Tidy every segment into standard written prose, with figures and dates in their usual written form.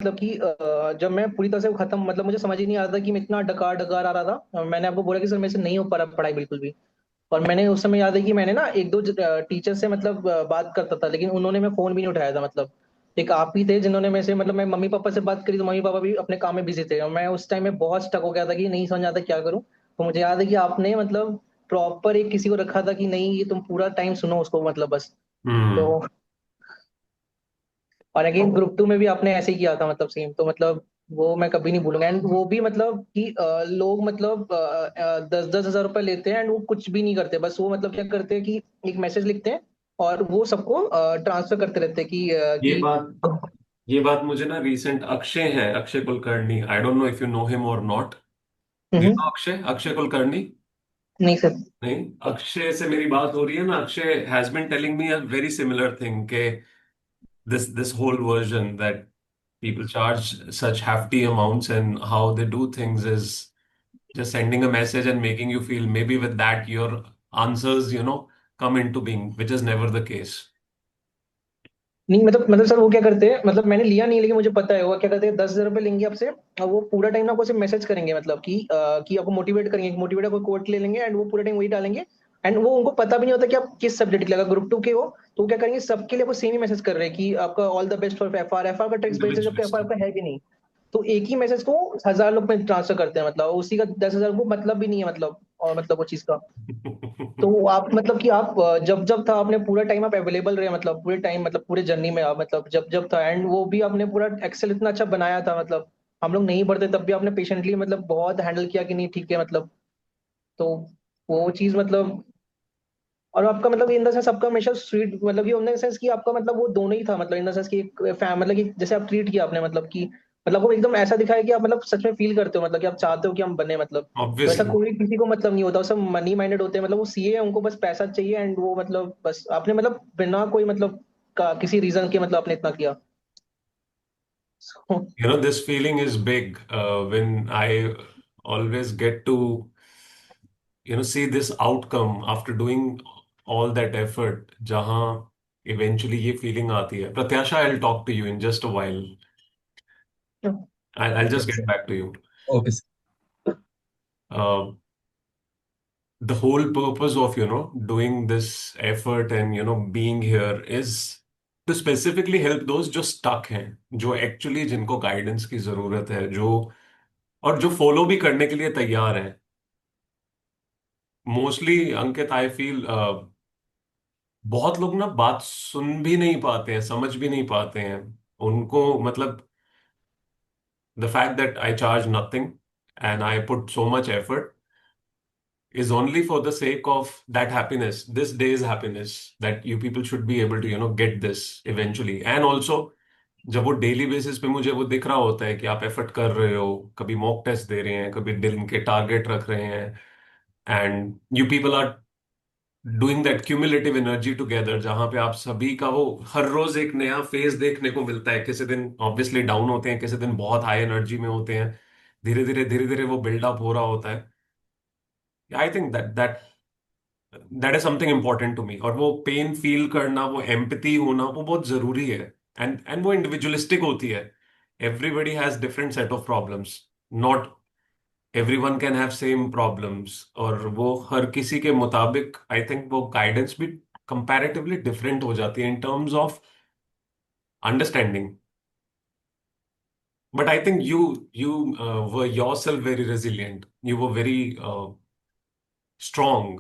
मतलब कि जब मैं पूरी तरह से खत्म मतलब मुझे समझ ही नहीं आ रहा था कि मैं इतना डकार डकार आ रहा था। मैंने आपको बोला कि सर मेरे से नहीं हो पा रहा पढ़ाई बिल्कुल भी। और मैंने उस समय याद है कि मैंने ना एक दो टीचर से मतलब बात करता था, लेकिन उन्होंने मैं फोन भी नहीं उठाया था मतलब। एक आप ही थे जिन्होंने मेरे से मतलब मैं मम्मी पापा से बात करी तो मम्मी पापा भी अपने काम में बिजी थे, और मैं उस टाइम में बहुत स्टक हो गया था कि नहीं समझ आता क्या करूं। तो मुझे याद है कि आपने मतलब प्रॉपर एक किसी को रखा था कि नहीं ये तुम पूरा टाइम सुनो उसको मतलब बस। हम्म। तो और अगेन ग्रुप टू में भी आपने ऐसे ही किया था मतलब सेम, तो मतलब वो मैं कभी नहीं भूलूंगा। एंड वो भी मतलब कि लोग मतलब 10-10 हज़ार रुपए लेते हैं एंड वो कुछ भी नहीं करते, बस वो मतलब क्या करते हैं कि एक मैसेज लिखते हैं और वो सबको ट्रांसफर करते रहते हैं कि ये बात ये बात मुझे ना रिसेंट अक्षय है, Akshay Kulkarni, I don't know if you know him or not. Do you hmm, no Akshay, Akshay Kulkarni? नहीं सर। नहीं, अक्षय से मेरी बात हो रही है ना। Akshay has been telling me a very similar thing के this whole version that people charge such hefty amounts, and how they do things is just sending a message and making you feel maybe with that your answers come into being, which is never the case. नहीं मतलब sir वो क्या करते हैं मतलब मैंने लिया नहीं, लेकिन मुझे पता है वो क्या करते हैं, 10 हज़ार रुपए लेंगे आपसे और वो पूरा टाइम ना आपको सिर्फ मैसेज करेंगे मतलब कि आपको मोटिवेट करेंगे, मोटिवेट कोई कोट ले लेंगे एंड वो पूरा टाइम वही डालेंगे। एंड वो उनको पता भी नहीं होता कि आप किस सब्जेक्ट के लिए, अगर ग्रुप टू के हो तो वो क्या करेंगे सबके लिए आपको सेम ही मैसेज कर रहे हैं कि आपका all the best for FR. FR का टेक्स्ट बेसिस जबकि एफआर Individualistic. का है भी नहीं। तो एक ही मैसेज को 1000 लोग में ट्रांसफर करते हैं मतलब उसी का 10 हज़ार को मतलब भी नहीं है मतलब, और मतलब वो चीज का। तो आप मतलब कि आप जब जब था आपने पूरा टाइम आप अवेलेबल रहे मतलब पूरे टाइम मतलब पूरे जर्नी में आप मतलब जब जब था, एंड वो भी आपने पूरा एक्सेल इतना अच्छा बनाया था मतलब हम लोग नहीं पढ़ते तब भी आपने पेशेंटली मतलब बहुत हैंडल किया कि नहीं ठीक है मतलब। तो वो चीज मतलब, और आपका मतलब इन द सेंस आपका हमेशा स्वीट मतलब ये इन द सेंस कि आपका मतलब वो दोनों ही था मतलब इन द सेंस कि एक मतलब कि जैसे आप ट्रीट किया आपने मतलब कि मतलब वो एकदम ऐसा दिखाया कि आप मतलब सच में फील करते हो मतलब कि आप चाहते हो कि हम बने मतलब। वैसा Obviously. कोई किसी को मतलब नहीं होता, वो सब मनी माइंडेड होते हैं मतलब वो सीए है उनको बस पैसा चाहिए एंड वो मतलब बस आपने मतलब बिना कोई मतलब का किसी रीजन के मतलब आपने इतना किया। So, This feeling is big when I always get to see this outcome after doing all that effort, जहां eventually ये feeling आती है. Pratyasha, I'll talk to you in just a while. I'll okay just get sir. back to you. Okay sir. Uh, the whole purpose of doing this effort and being here is to specifically help those जो stuck हैं, जो actually जिनको guidance की जरूरत है, जो और जो follow भी करने के लिए तैयार हैं. Mostly अंकित, I feel बहुत लोग ना बात सुन भी नहीं पाते हैं, समझ भी नहीं पाते हैं. उनको मतलब the fact that I charge nothing and I put so much effort is only for the sake of that happiness, this day's happiness, that you people should be able to get this eventually. And also जब वो daily basis पे मुझे वो दिख रहा होता है कि आप एफर्ट कर रहे हो, कभी मॉक टेस्ट दे रहे हैं, कभी दिन के टारगेट रख रहे हैं, and you people are doing that cumulative energy together, जहां पे आप सभी का वो हर रोज एक नया फेज देखने को मिलता है. किसी दिन ऑब्वियसली डाउन होते हैं, किसी दिन बहुत हाई एनर्जी में होते हैं. धीरे धीरे वो बिल्डअप हो रहा होता है. I think that is something important to me. और वो पेन फील करना, वो एम्पैथी होना, वो बहुत जरूरी है. एंड वो इंडिविजुअलिस्टिक होती है. Everybody has different set of problems. Not everyone can have same problems, और वो हर किसी के मुताबिक आई थिंक वो गाइडेंस भी कंपैरेटिवली डिफरेंट हो जाती है in terms of understanding. But I think you were yourself very resilient. You were very strong.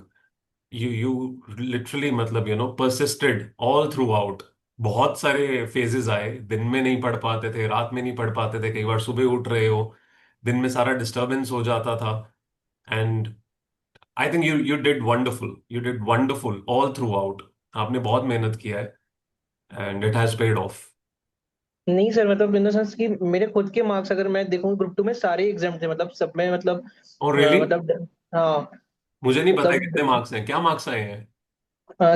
You literally मतलब परसिस्टेड ऑल थ्रू आउट. बहुत सारे फेजेस आए, दिन में नहीं पढ़ पाते थे, रात में नहीं पढ़ पाते थे, कई बार सुबह उठ रहे हो, दिन में सारा डिस्टरबेंस हो जाता था. And I think you you did wonderful, you did wonderful all through out. आपने बहुत मेहनत किया है, and it has paid of. नहीं सर मतलब इन द सेंस कि मेरे खुद के मार्क्स अगर मैं देखूं ग्रुप टू में सारे एग्जाम थे मतलब सब में मतलब और रियली? मतलब हाँ मुझे नहीं पता कितने मतलब मार्क्स हैं, क्या मार्क्स आए हैं?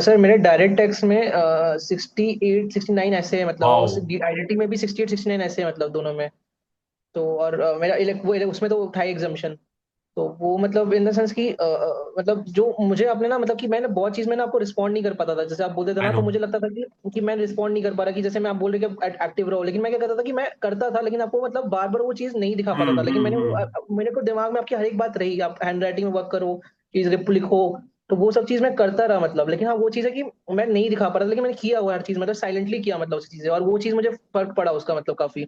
सर मेरे डायरेक्ट टैक्स में 68-69 ऐसे है मतलब, और वाओ. आईआईटी में भी 68-69 ऐसे है मतलब दोनों में। तो और मेरा उसमें तो उठाई एग्जामेशन। तो वो मतलब इन द सेंस कि मतलब जो मुझे आपने ना मतलब कि मैंने बहुत चीज में ना आपको रिस्पॉन्ड नहीं कर पाता था, जैसे आप बोलते थे आई ना, नो। तो मुझे लगता था कि मैं रिस्पॉन्ड नहीं कर पा रहा, कि जैसे मैं आप बोल रहे कि एक्टिव रहो, लेकिन मैं क्या करता था कि मैं करता था, लेकिन आपको मतलब बार बार वो चीज नहीं दिखा पाता था, लेकिन मैंने वो मेरे को दिमाग में आपकी हर एक बात रही, आप हैंड राइटिंग में वर्क करो, चीज लिखो, तो वो सब चीज मैं करता रहा मतलब। लेकिन हाँ वो चीज है कि मैं नहीं दिखा पा रहा था, लेकिन मैंने किया वो हर चीज, मतलब साइलेंटली किया मतलब उस चीजें, और वो चीज मुझे फर्क पड़ा उसका मतलब काफी,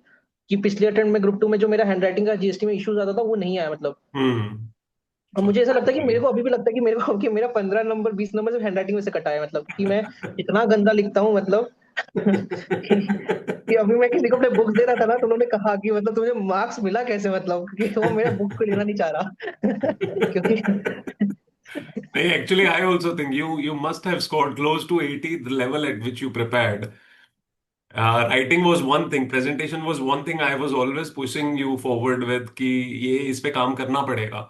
कि पिछले अटेम्प्ट में ग्रुप 2 में जो मेरा हैंड राइटिंग का जीएसटी में इश्यूज आता था वो नहीं आया मतलब। हम्म। और मुझे ऐसा लगता है कि चलो। मेरे को अभी भी लगता है कि मेरे को कि मेरा 15 नंबर 20 नंबर सिर्फ हैंडराइटिंग में से कटा है मतलब, कि मैं इतना गंदा लिखता हूँ मतलब कि अभी मैं किसी को अपने बुक्स दे रहा था ना, तो उन्होंने कहा कि मतलब तुझे मार्क्स मिला कैसे, मतलब क्योंकि वो मेरा बुक को लेना नहीं चाह रहा क्योंकि नहीं, actually, I also think you must have scored close to 80, the level at which you prepared. Writing was one thing, presentation was one thing. I was always pushing you forward with कि ये इस पे काम करना पड़ेगा.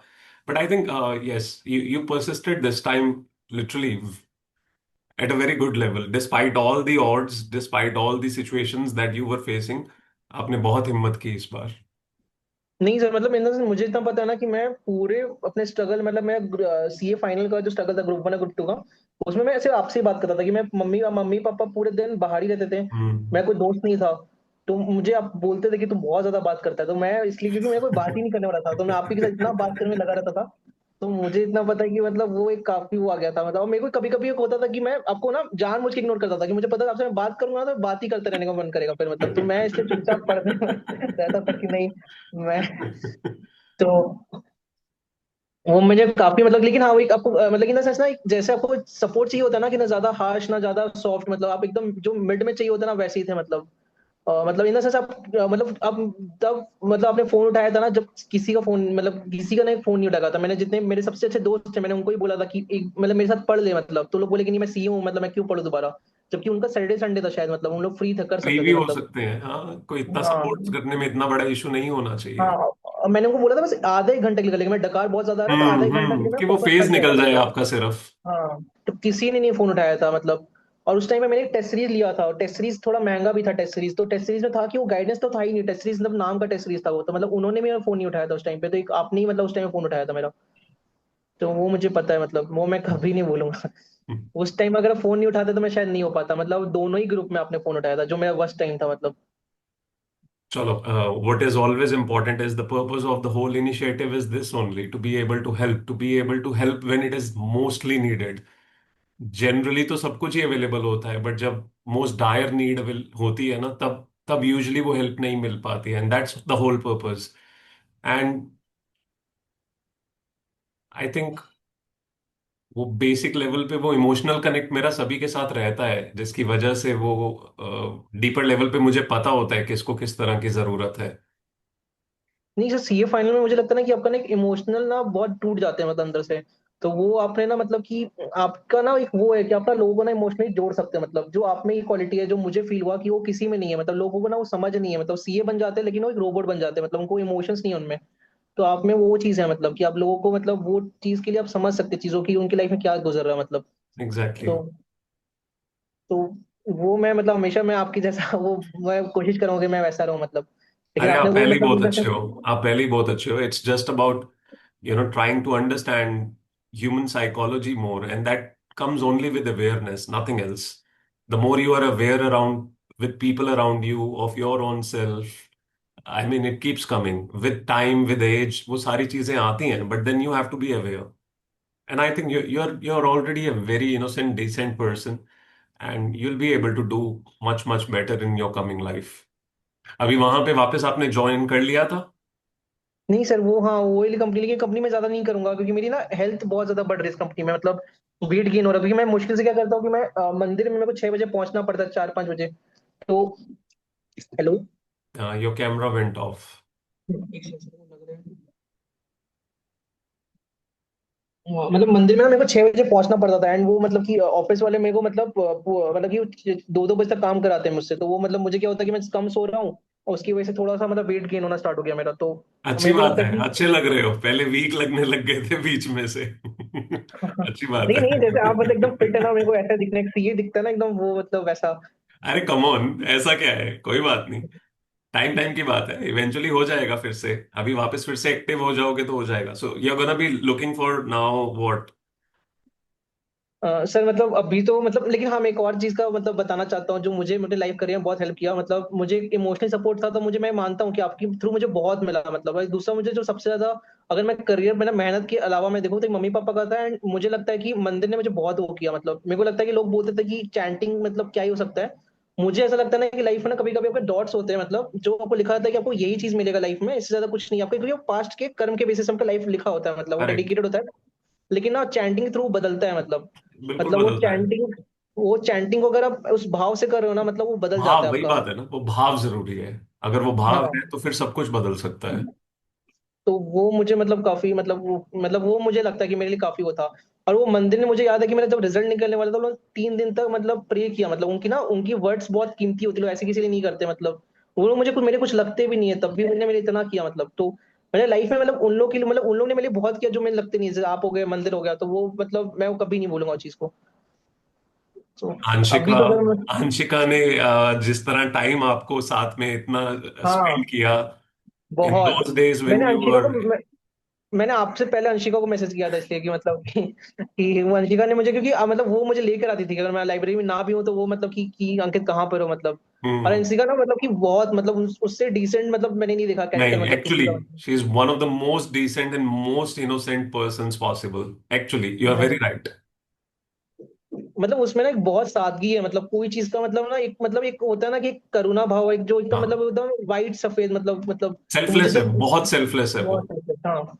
But I think yes, you persisted this time literally at a very good level, despite all the odds, despite all the situations that you were facing. आपने बहुत हिम्मत की इस बार. नहीं सर, मतलब इन द सेंस मुझे इतना पता है ना कि मैं पूरे अपने स्ट्रगल, मतलब मैं सीए फाइनल का जो स्ट्रगल था ग्रुप 1 और ग्रुप 2 का, उसमें मैं सिर्फ आपसे ही बात करता था, कि मैं मम्मी मम्मी पापा पूरे दिन बाहर ही रहते थे, हम्म। मैं कोई दोस्त नहीं था। तो मुझे आप बोलते थे कि तू बहुत ज्यादा बात करता है, तो मैं इसलिए क्योंकि मैं कोई बात ही नहीं करने वाला था, तो मैं आप ही के साथ इतना बात करने में लगा रहता था। तो मुझे इतना पता है कि मतलब वो एक काफी वो आ गया था मतलब, और मेरे को कभी कभी एक होता था कि मैं आपको ना जानबूझ के इग्नोर करता था, कि मुझे पता था आपसे मैं बात करूंगा ना तो बात ही करते रहने का मन करेगा फिर मतलब, तो मैं इसलिए चुपचाप पढ़ने में रहता था कि नहीं मैं। तो वो मुझे काफी मतलब, लेकिन हाँ वो एक आपको मतलब इन द सेंस ना, एक जैसे आपको सपोर्ट चाहिए होता है ना, कि ना ज्यादा हार्श ना ज्यादा सॉफ्ट, मतलब आप एकदम जो मिड में चाहिए होता है ना, वैसे ही थे मतलब। मतलब इन द सेंस आप मतलब आप तब मतलब आपने फोन उठाया था ना, जब किसी का फोन मतलब किसी का नहीं फोन नहीं उठाया था मैंने, जितने मेरे सबसे अच्छे दोस्त थे मैंने उनको ही बोला था कि एक मतलब मेरे साथ पढ़ ले मतलब, तो लोग बोले कि नहीं मैं सी हूँ, मतलब मैं क्यों पढ़ूं दोबारा, जबकि उनका सैटरडे संडे था शायद, मतलब उन लोग फ्री थे कर फ्री सकते भी थे हो मतलब। सकते हैं, हाँ, कोई इतना सपोर्ट हाँ करने में इतना बड़ा इशू नहीं होना चाहिए। हाँ, और मैंने उनको बोला था बस आधा एक घंटे के लिए, लेकिन मैं डकार बहुत ज्यादा आ रहा है, तो आधा एक घंटा के लिए मैं कि वो फोकस फेज करके आया निकल जाए मतलब। आपका सिर्फ। हाँ, तो किसी ने नहीं फोन उठाया था मतलब। और उस टाइम में मैंने एक टेस्ट सीरीज लिया था, और टेस्ट सीरीज थोड़ा महंगा भी था टेस्ट सीरीज, तो टेस्ट सीरीज में था कि वो गाइडेंस तो था ही नहीं, टेस्ट सीरीज मतलब नाम का टेस्ट सीरीज था वो, तो मतलब उन्होंने मेरा फोन नहीं उठाया था उस टाइम पे, तो एक आपने ही मतलब उस टाइम में फोन उठाया था मेरा। तो वो मुझे पता है मतलब, वो मैं कभी नहीं भूलूंगा उस टाइम अगर फोन नहीं उठाते तो मैं शायद नहीं हो पाता, मतलब दोनों ही ग्रुप में आपने फोन उठाया था, जो मेरा वर्स्ट टाइम था मतलब। चलो, what is always important is the purpose of the whole initiative is this only, to be able to help, to be able to help when it is mostly needed. Generally तो सब कुछ ही available होता है, but जब most dire need होती है ना, तब तब यूजुअली वो हेल्प नहीं मिल पाती है, and that's the whole purpose. And I think वो बेसिक लेवल पे वो इमोशनल कनेक्ट मेरा सभी के साथ रहता है, जिसकी वजह से वो डीपर लेवल पे मुझे पता होता है किसको किस तरह की जरूरत है. नहीं सर, सीए फाइनल में मुझे लगता है ना कि आपका ना एक इमोशनल ना बहुत टूट जाते हैं मतलब अंदर से। तो वो आपने ना मतलब कि आपका ना एक वो है कि आप ना लोगों को ना इमोशनली जोड़ सकते हैं, मतलब जो आप में ये क्वालिटी है, जो मुझे फील हुआ कि वो किसी में नहीं है, मतलब लोगों को ना वो समझ नहीं है, मतलब सीए बन जाते हैं लेकिन वो एक रोबोट बन जाते हैं, मतलब उनको इमोशंस नहीं है उनमें। तो आप में वो चीज है मतलब, कि आप लोगों को मतलब वो चीज के लिए आप समझ सकते हैं चीजों की, उनकी लाइफ में क्या गुजर रहा है मतलब। एग्जैक्टली तो exactly. तो वो मैं मतलब हमेशा मैं आपकी जैसा वो मैं कोशिश करूंगा कि मैं वैसा रहूं मतलब, लेकिन अरे, आप आपने वो पहले ही बहुत अच्छे हो. मतलब आप पहले ही बहुत अच्छे हो. It's just about trying to understand human psychology more, and that comes only with awareness, nothing else. The more you are aware around with people around you of your own self, I mean, it keeps coming with time, with age. वो सारी चीजें आती हैं, but then you have to be aware. And I think you're already a very innocent, decent person, and you'll be able to do much better in your coming life. अभी वहां पे वापस आपने ज्वाइन कर लिया था? नहीं सर, वो हाँ वो वाली कंपनी, लेकिन कंपनी में ज्यादा नहीं करूंगा, क्योंकि मेरी ना हेल्थ बहुत ज्यादा बढ़ रही है इस कंपनी में मतलब, वेट गेन हो रहा है, क्योंकि मैं मुश्किल से क्या करता हूँ कि मैं मंदिर में मेरे को 6 बजे पहुंचना पड़ता है, 4-5 बजे। तो hello, your camera went of. एक सेकंड लग रहा है। हाँ, मतलब मंदिर में ना मेरे को 6 बजे पहुंचना पड़ता था, एंड वो मतलब कि ऑफिस वाले मेरे को मतलब मतलब कि 2-2 बजे तक काम कराते हैं मुझसे, तो वो मतलब मुझे क्या होता है कि मैं कम सो रहा हूँ, और उसकी वजह से थोड़ा सा मतलब वेट गेन होना स्टार्ट हो गया मेरा, तो अच्छी मेरे को बात लगता है, है कि अच्छे लग रहे हो. पहले वीक लगने लग गए थे बीच में से. अच्छी बात नहीं है. नहीं, जैसे आप मतलब एकदम फिट है ना, मेरे को ऐसा दिखने ये दिखता है ना एकदम वो मतलब वैसा। अरे कम ऑन, ऐसा क्या है, कोई बात नहीं. टाइम टाइम की बात है, इवेंचुअली हो जाएगा फिर से। अभी वापस फिर से एक्टिव हो जाओगे तो हो जाएगा। So you are gonna be looking for now what? Sir मतलब अभी तो मतलब, लेकिन हाँ मैं एक और चीज का मतलब बताना चाहता हूँ जो मुझे मेरे लाइफ करियर में बहुत हेल्प किया। मतलब मुझे इमोशनल सपोर्ट था, तो मुझे, मैं मानता हूँ कि आपकी थ्रू मुझे बहुत मिला। मतलब और दूसरा मुझे जो सबसे ज्यादा, अगर मैं करियर में ना मेहनत के अलावा मैं देखूँ तो एक मम्मी पापा का था। एंड मुझे लगता है कि मंदिर ने मुझे बहुत वो किया। मतलब मेरे को लगता है कि लोग बोलते थे कि चैंटिंग मतलब क्या ही हो सकता है। मुझे ऐसा लगता है ना कि लाइफ में ना कभी कभी आपके डॉट्स होते हैं, मतलब जो आपको लिखा होता है कि आपको यही चीज मिलेगा लाइफ में, इससे ज्यादा कुछ नहीं आपको, क्योंकि पास्ट के कर्म के बेसिस पे लाइफ लिखा होता है, मतलब वो करेक्ट। डेडिकेटेड होता है। लेकिन ना चैंटिंग थ्रू बदलता है। मतलब बिल्कुल मतलब बदलता है। वो चैंटिंग को अगर आप उस भाव से कर रहे हो ना, मतलब वो बदल जाता भाव, है वही आपका। बात है ना, वो भाव जरूरी है। अगर वो भाव हाँ, है तो फिर सब कुछ बदल सकता है। तो वो मुझे मतलब काफी मतलब वो मुझे लगता है कि मेरे लिए काफी वो था। और वो मंदिर ने, मुझे याद है कि मैंने जब रिजल्ट निकलने वाला था, लोग 3 दिन तक मतलब प्रे किया। मतलब उनकी ना, उनकी वर्ड्स बहुत कीमती होती है, लोग ऐसे किसी लिए नहीं करते। मतलब वो लोग मुझे कुछ, मेरे कुछ लगते भी नहीं है, तब भी उन्होंने मेरे इतना किया। मतलब तो मैंने लाइफ में मतलब उन लोग के लिए, मतलब उन लोग ने मेरे लिए बहुत किया जो मेरे लगते नहीं है। जैसे आप हो गए, मंदिर हो गया, तो वो मतलब मैं वो कभी नहीं भूलूंगा उस चीज को। तो अभी आंशिका, तो अगर आंशिका ने जिस तरह टाइम आपको साथ में इतना स्पेंड हाँ किया इन बहुत। दोज डेज व्हेन मैंने यू अंशिका वर। को मैंने आपसे पहले अंशिका को मैसेज किया था, इसलिए कि मतलब कि वो अंशिका ने मुझे, क्योंकि मतलब वो मुझे लेकर आती थी कि अगर मैं लाइब्रेरी में ना भी हूँ तो वो मतलब कि अंकित कहाँ पर हो मतलब। और हम्म। अंशिका ना मतलब कि बहुत मतलब उससे डिसेंट मतलब मैंने नहीं देखा कैरेक्टर, नहीं, मतलब किसी एक्चुअली का। She is one of the most decent and most innocent persons possible. Actually you are very मतलब राइट। मतलब उसमें ना एक बहुत सादगी है। मतलब कोई चीज का मतलब ना एक, मतलब एक होता है ना कि एक करुणा भाव, एक जो एकदम हाँ, मतलब एकदम वाइट सफेद मतलब। तो मुझे सेल्फलेस तो है, बहुत सेल्फलेस है वो। बहुत, हाँ,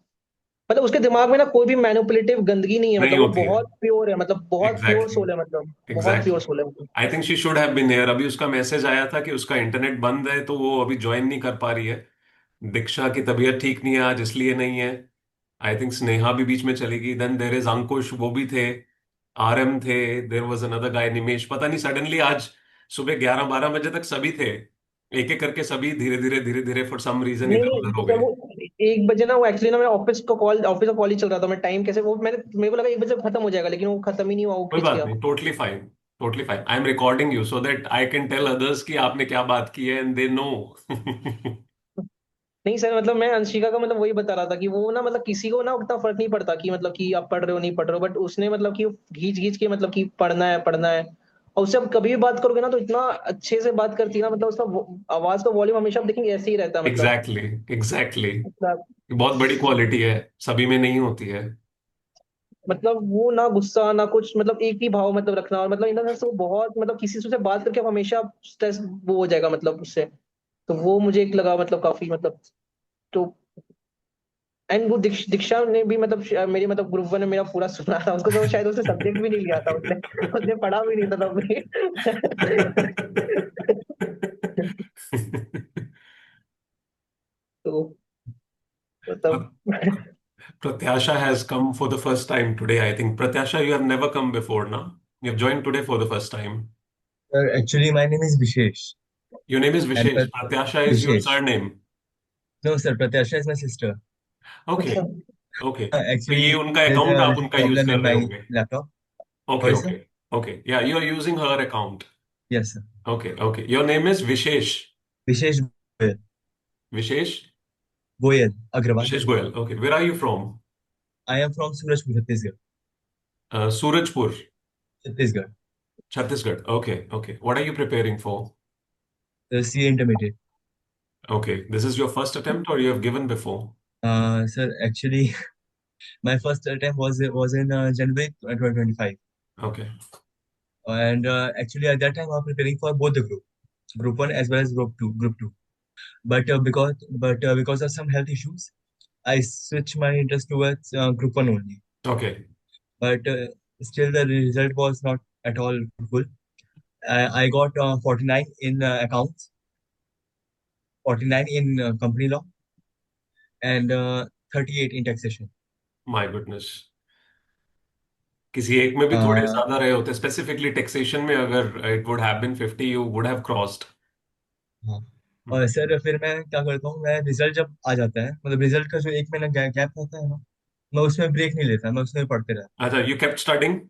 मतलब उसके दिमाग में ना कोई भी मैनिपुलेटिव गंदगी नहीं है। नहीं मतलब वो होती है। बहुत प्योर है, मतलब बहुत प्योर एग्जैक्टली, सोल है, मतलब बहुत एग्जैक्टली। प्योर सोल है मतलब। I think she should have been here. अभी उसका मैसेज आया था कि उसका इंटरनेट बंद है तो वो अभी ज्वाइन नहीं कर पा रही है। दीक्षा की तबीयत ठीक नहीं है आज, इसलिए नहीं है। आई थिंक स्नेहा भी बीच में चली गई। देन देर इज अंकुश, वो भी थे। आरएम थे। देर वॉज अनदर गाय निमेश। पता नहीं सडनली आज सुबह 11-12 बजे तक सभी थे। एक एक करके सभी धीरे धीरे धीरे धीरे फॉर सम रीजन नहीं इधर उधर नहीं, हो जब गए। वो 1 बजे ना, वो एक्चुअली ना, मैं ऑफिस का कॉल ही चल रहा था। मैं टाइम कैसे, वो मैंने, मेरे को लगा 1 बजे खत्म हो जाएगा, लेकिन वो खत्म ही नहीं हुआ, वो कोई खिंच बात गया। नहीं, totally fine. Totally fine. I am recording you so that I can tell others कि आपने क्या बात की है एंड दे नो। नहीं सर, मतलब मैं अंशिका का मतलब वही बता रहा था कि वो ना मतलब किसी को ना उतना फर्क नहीं पड़ता कि मतलब कि आप पढ़ रहे हो नहीं पढ़ रहे हो, बट उसने मतलब कि घींच घींच के मतलब कि पढ़ना है पढ़ना है। और उससे आप कभी भी बात करोगे ना तो इतना अच्छे से बात करती है ना, मतलब उसका आवाज का वॉल्यूम हमेशा आप देखेंगे ऐसे ही रहता है मतलब। Exactly, exactly. मतलब बहुत बड़ी क्वालिटी है, सभी में नहीं होती है। मतलब वो ना गुस्सा ना कुछ, मतलब एक ही भाव मतलब रखना। और मतलब इन द सेंस वो बहुत मतलब किसी से बात करके आप हमेशा स्ट्रेस वो हो जाएगा मतलब उससे। तो वो मुझे एक लगा मतलब काफी मतलब। तो एंड वो दीक्षा ने भी मतलब मेरी मतलब ग्रुप वन में मेरा पूरा सुना था उसको, तो शायद उसने सब्जेक्ट भी नहीं लिया था उसने। उसने पढ़ा भी नहीं था तब भी। तो मतलब Pratyasha has come for the first time today, I think. Pratyasha, you have never come before, no? You have joined today for the first time. Actually, my name is Vishesh. Your name is And Vishesh. Pratyasha is your Vishesh. surname. No, sir, Pratyasha is my sister. Okay, अच्छा। okay. तो ये Actually, उनका there's account a आप little उनका use problem कर in रहे my होंगे। laptop. Okay, Sorry, sir? okay, okay. Yeah, you are using her account. Yes, sir. Okay, okay. Your name is Vishesh. Vishesh Goyal. Vishesh? Goyal Agrawal. Vishesh Goyal. Okay. Where are you from? I am from Surajpur, Chhattisgarh. Surajpur, Chhattisgarh. Chhattisgarh. Okay, okay. What are you preparing for? The CA intermediate. Okay. This is your first attempt or you have given before? Sir, actually, my first attempt was in January 2025. Okay. And actually, at that time, I was preparing for both the group one as well as group two. But because of some health issues, I switched my interest towards group one only. Okay. But still the result was not at all good. I got 49 in accounts, 49 in company law, and 38 in taxation. My goodness. किसी एक में भी थोड़े Uh, ज्यादा रहे होते, specifically taxation में अगर it would have been 50 you would have crossed. हाँ। और सर फिर मैं क्या करता हूँ, मैं रिजल्ट जब आ जाता है, मतलब रिजल्ट का जो एक महीना गैप रहता है ना, मैं उसमें ब्रेक नहीं लेता, मैं उसमें पढ़ते रहता अच्छा, यू केप्ट स्टडिंग। हूँ।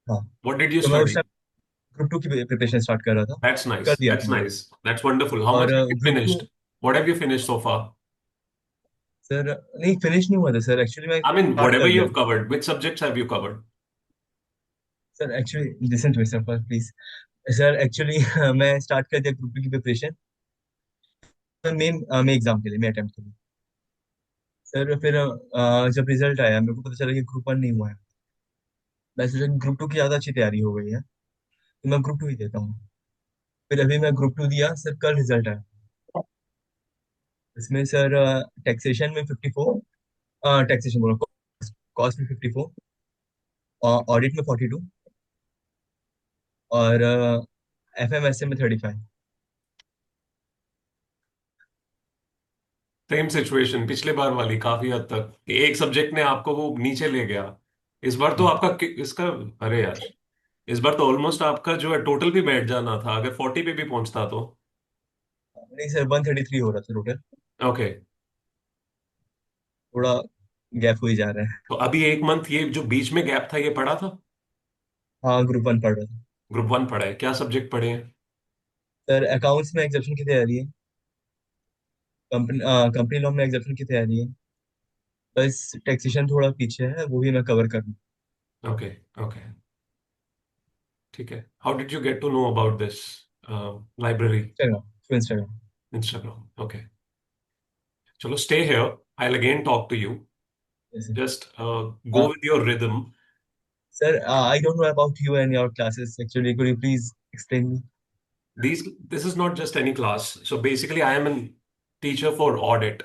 हाँ। व्हाट डिड यू तो मैं उस स्टडी? टाइम ग्रुप टू की प्रिपरेशन स्टार्ट कर रहा था, दैट्स कर नाइस, दिया दैट्स था मैंने। Nice, that's wonderful. हाउ और much have you group to finished? What have you finished so far? Sir नहीं फिनिश नहीं हुआ था सर, एक्चुअली मैं I mean, स्टार्ट whatever कर you दिया have था। covered, which subjects have you covered? Sir actually listen to me sir please. Sir actually मैं start कर दिया ग्रुप की प्रिपरेशन, मेन मेन एग्जाम के लिए, मेन अटेम्प्ट के लिए। सर फिर जब रिजल्ट आया मेरे को पता चला कि ग्रुप 1 नहीं हुआ है। मैं सोचा ग्रुप 2 की ज़्यादा अच्छी तैयारी हो गई है तो मैं ग्रुप 2 ही देता हूँ। फिर अभी मैं ग्रुप 2 दिया सर, कल रिजल्ट आया। इसमें सर टैक्सेशन में 54, टैक्सेशन बोलो, कॉस्ट में 54, ऑडिट में 42 और एफएमएसए में 35। सेम सिचुएशन पिछले बार वाली काफी हद तक कि एक सब्जेक्ट ने आपको वो नीचे ले गया। इस बार तो आपका इसका, अरे यार, इस बार तो ऑलमोस्ट आपका जो है टोटल भी बैठ जाना था अगर 40 पे भी पहुंचता तो। नहीं सर 133 हो रहा था टोटल, ओके। थोड़ा गैप हो ही जा रहा है। तो अभी एक मंथ ये जो बीच में गैप था ये पढ़ा था? हाँ ग्रुप 1 पढ़ रहा था। ग्रुप 1 पढ़ा है, क्या सब्जेक्ट पढ़े हैं? सर अकाउंट्स में एग्जाम्पशन की तैयारी है, कंपनी कंपनी लॉ में एग्जाम्पशन की तैयारी है, बस टैक्सेशन थोड़ा पीछे है, वो भी मैं कवर कर लूँ। ओके। ओके, ठीक है। How did you get to know about this library? Instagram, through Instagram. Instagram, okay. चलो, stay here, I will again talk to you. जैसे just go with your rhythm. Sir I don't know about you and your classes actually, could you please explain me? This is not just any class. So basically, I am a teacher for audit,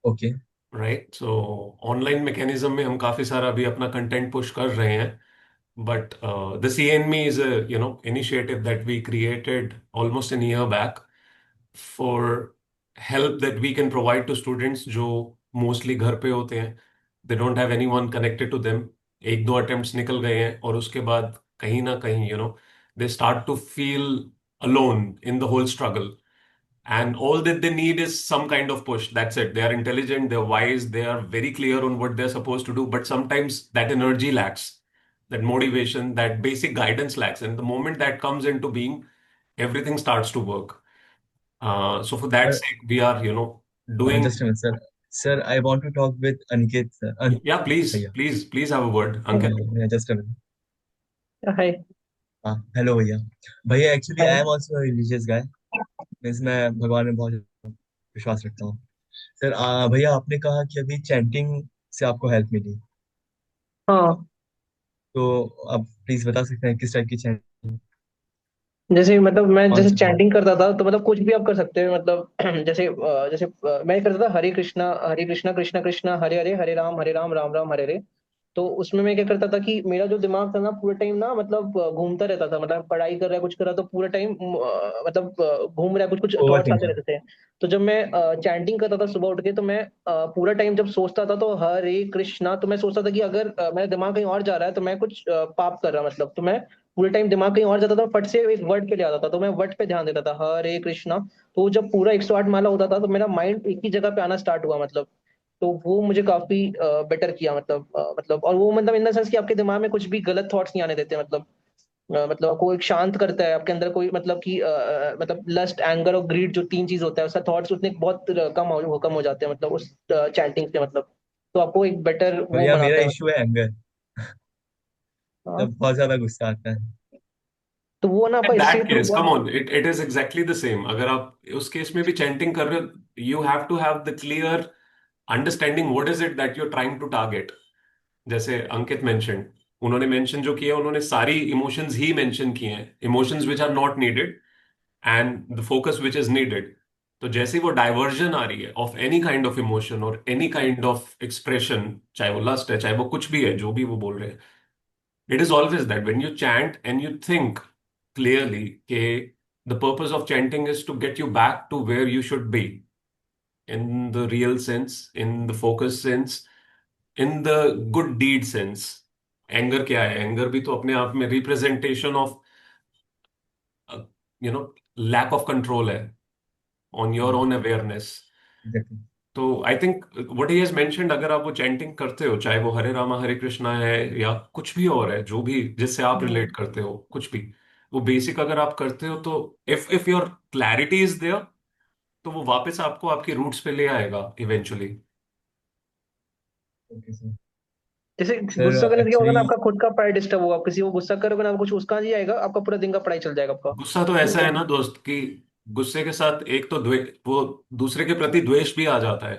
okay. right? So online mechanism में हम काफी सारा अभी अपना content push कर रहे हैं. But the CNME is a initiative that we created almost a year back for help that we can provide to students जो mostly घर पे होते हैं. They don't have anyone connected to them. एक दो attempts निकल गए हैं और उसके बाद कहीं ना कहीं they start to feel alone in the whole struggle. And all that they need is some kind of push. That's it. They are intelligent, they're wise, they are very clear on what they're supposed to do, but sometimes that energy lacks, that motivation, that basic guidance lacks. And the moment that comes into being, everything starts to work. So for that sir sake, we are, doing. Just minute sir, sir I want to talk with Aniket sir, Yeah, please, भैया। please, please have a word, Ankit. Just a minute. Hi. हाँ hello भैया। भैया actually hi. I am also religious guy, means मैं भगवान में बहुत विश्वास रखता हूँ। सर भैया आपने कहा कि अभी चैंटिंग से आपको हेल्प मिली, हाँ, तो आप प्लीज बता सकते हैं किस टाइप की चैंटिंग, जैसे मतलब मैं कौन जैसे सा? चैंटिंग करता था तो मतलब कुछ भी आप कर सकते हैं मतलब मैं करता था हरे कृष्णा कृष्णा कृष्णा हरे हरे हरे राम राम राम हरे हरे। तो उसमें मैं क्या करता था कि मेरा जो दिमाग था ना पूरे टाइम ना मतलब घूमता रहता था, मतलब पढ़ाई कर रहा है कुछ कर रहा तो पूरे टाइम मतलब घूम रहा है, कुछ कुछ ओवर थॉट्स आते थिंकिंग। रहते थे। तो जब मैं चैंटिंग करता था सुबह उठ के तो मैं पूरा टाइम जब सोचता था तो हरे कृष्णा तो मैं सोचता था कि अगर मेरा दिमाग कहीं और जा रहा है तो मैं कुछ पाप कर रहा मतलब, तो मैं पूरे टाइम दिमाग कहीं और जाता था, फट से एक वर्ड पे ले आता था तो मैं वर्ड पे ध्यान देता था हरे कृष्णा। तो जब पूरा 108 माला होता था तो मेरा माइंड एक ही जगह पे आना स्टार्ट हुआ मतलब। तो वो मुझे काफी बेटर किया मतलब मतलब, और वो मतलब इन द सेंस कि आपके दिमाग में कुछ भी गलत थॉट्स नहीं आने देते मतलब मतलब आपको एक शांत करता है आपके अंदर कोई मतलब कि मतलब लस्ट एंगर और ग्रीड जो तीन चीज होता है उसका थॉट्स उतने बहुत कम हो जाते हैं मतलब उस चैंटिंग से मतलब। तो आपको एक बेटर वो भैया मेरा बनाता है इशू है एंगर, हाँ। तब बहुत ज्यादा गुस्सा आता है। तो वो ना आपका In इससे that इम्प्रूव case, हुआ। come on, it is exactly the same. अगर आप उस केस में भी चैंटिंग कर रहे हो, you have to have the clear understanding what is it that you're trying to target. जैसे अंकित मेंशन, उन्होंने मेंशन जो किया उन्होंने सारी इमोशंस ही मेंशन किए हैं, emotions which are not needed and the focus which is needed. तो जैसे वो डाइवर्जन आ रही है of any kind of emotion और एनी काइंड ऑफ एक्सप्रेशन, चाहे वो लस्ट है चाहे वो कुछ भी है जो भी वो बोल रहे हैं, it is always that when you chant and you think clearly के the purpose of chanting is to get you back to where you should be, in the real sense, in the focus sense, in the good deed sense. Anger क्या है? Anger भी तो अपने आप में representation of you know lack of control है on your own awareness. Exactly. तो I think what he has mentioned, अगर आप वो चैंटिंग करते हो चाहे वो हरे रामा हरे कृष्णा है या कुछ भी और है जो भी जिससे आप रिलेट करते हो कुछ भी, वो बेसिक अगर आप करते हो तो if your clarity is there, तो वो वापस आपको आपकी रूट्स पे ले आएगा इवेंचुअली। Okay sir. जैसे सर गुस्सा करने से क्या होगा ना, एक्चुअली आपका खुद का पढ़ाई डिस्टर्ब होगा, आप किसी को गुस्सा करोगे ना, आपको कुछ उसका नहीं आएगा, आपका पूरा दिन का पढ़ाई चल जाएगा आपका। गुस्सा तो ऐसा है ना दोस्त कि गुस्से के साथ एक तो वो दूसरे के प्रति द्वेष भी आ जाता है।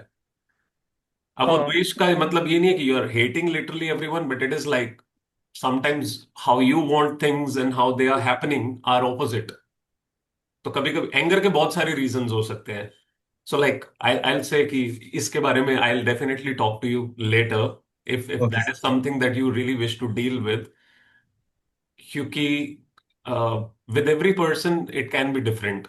अब वो हाँ द्वेष का मतलब ये नहीं है कि you are hating literally everyone, but it is like sometimes how you want things and how they are happening are opposite. तो कभी कभी एंगर के बहुत सारे रीजंस हो सकते हैं। सो लाइक आई से कि इसके बारे में I will definitely talk to you later if okay that is something that you really wish to deal with, क्योंकि with every person it can be different,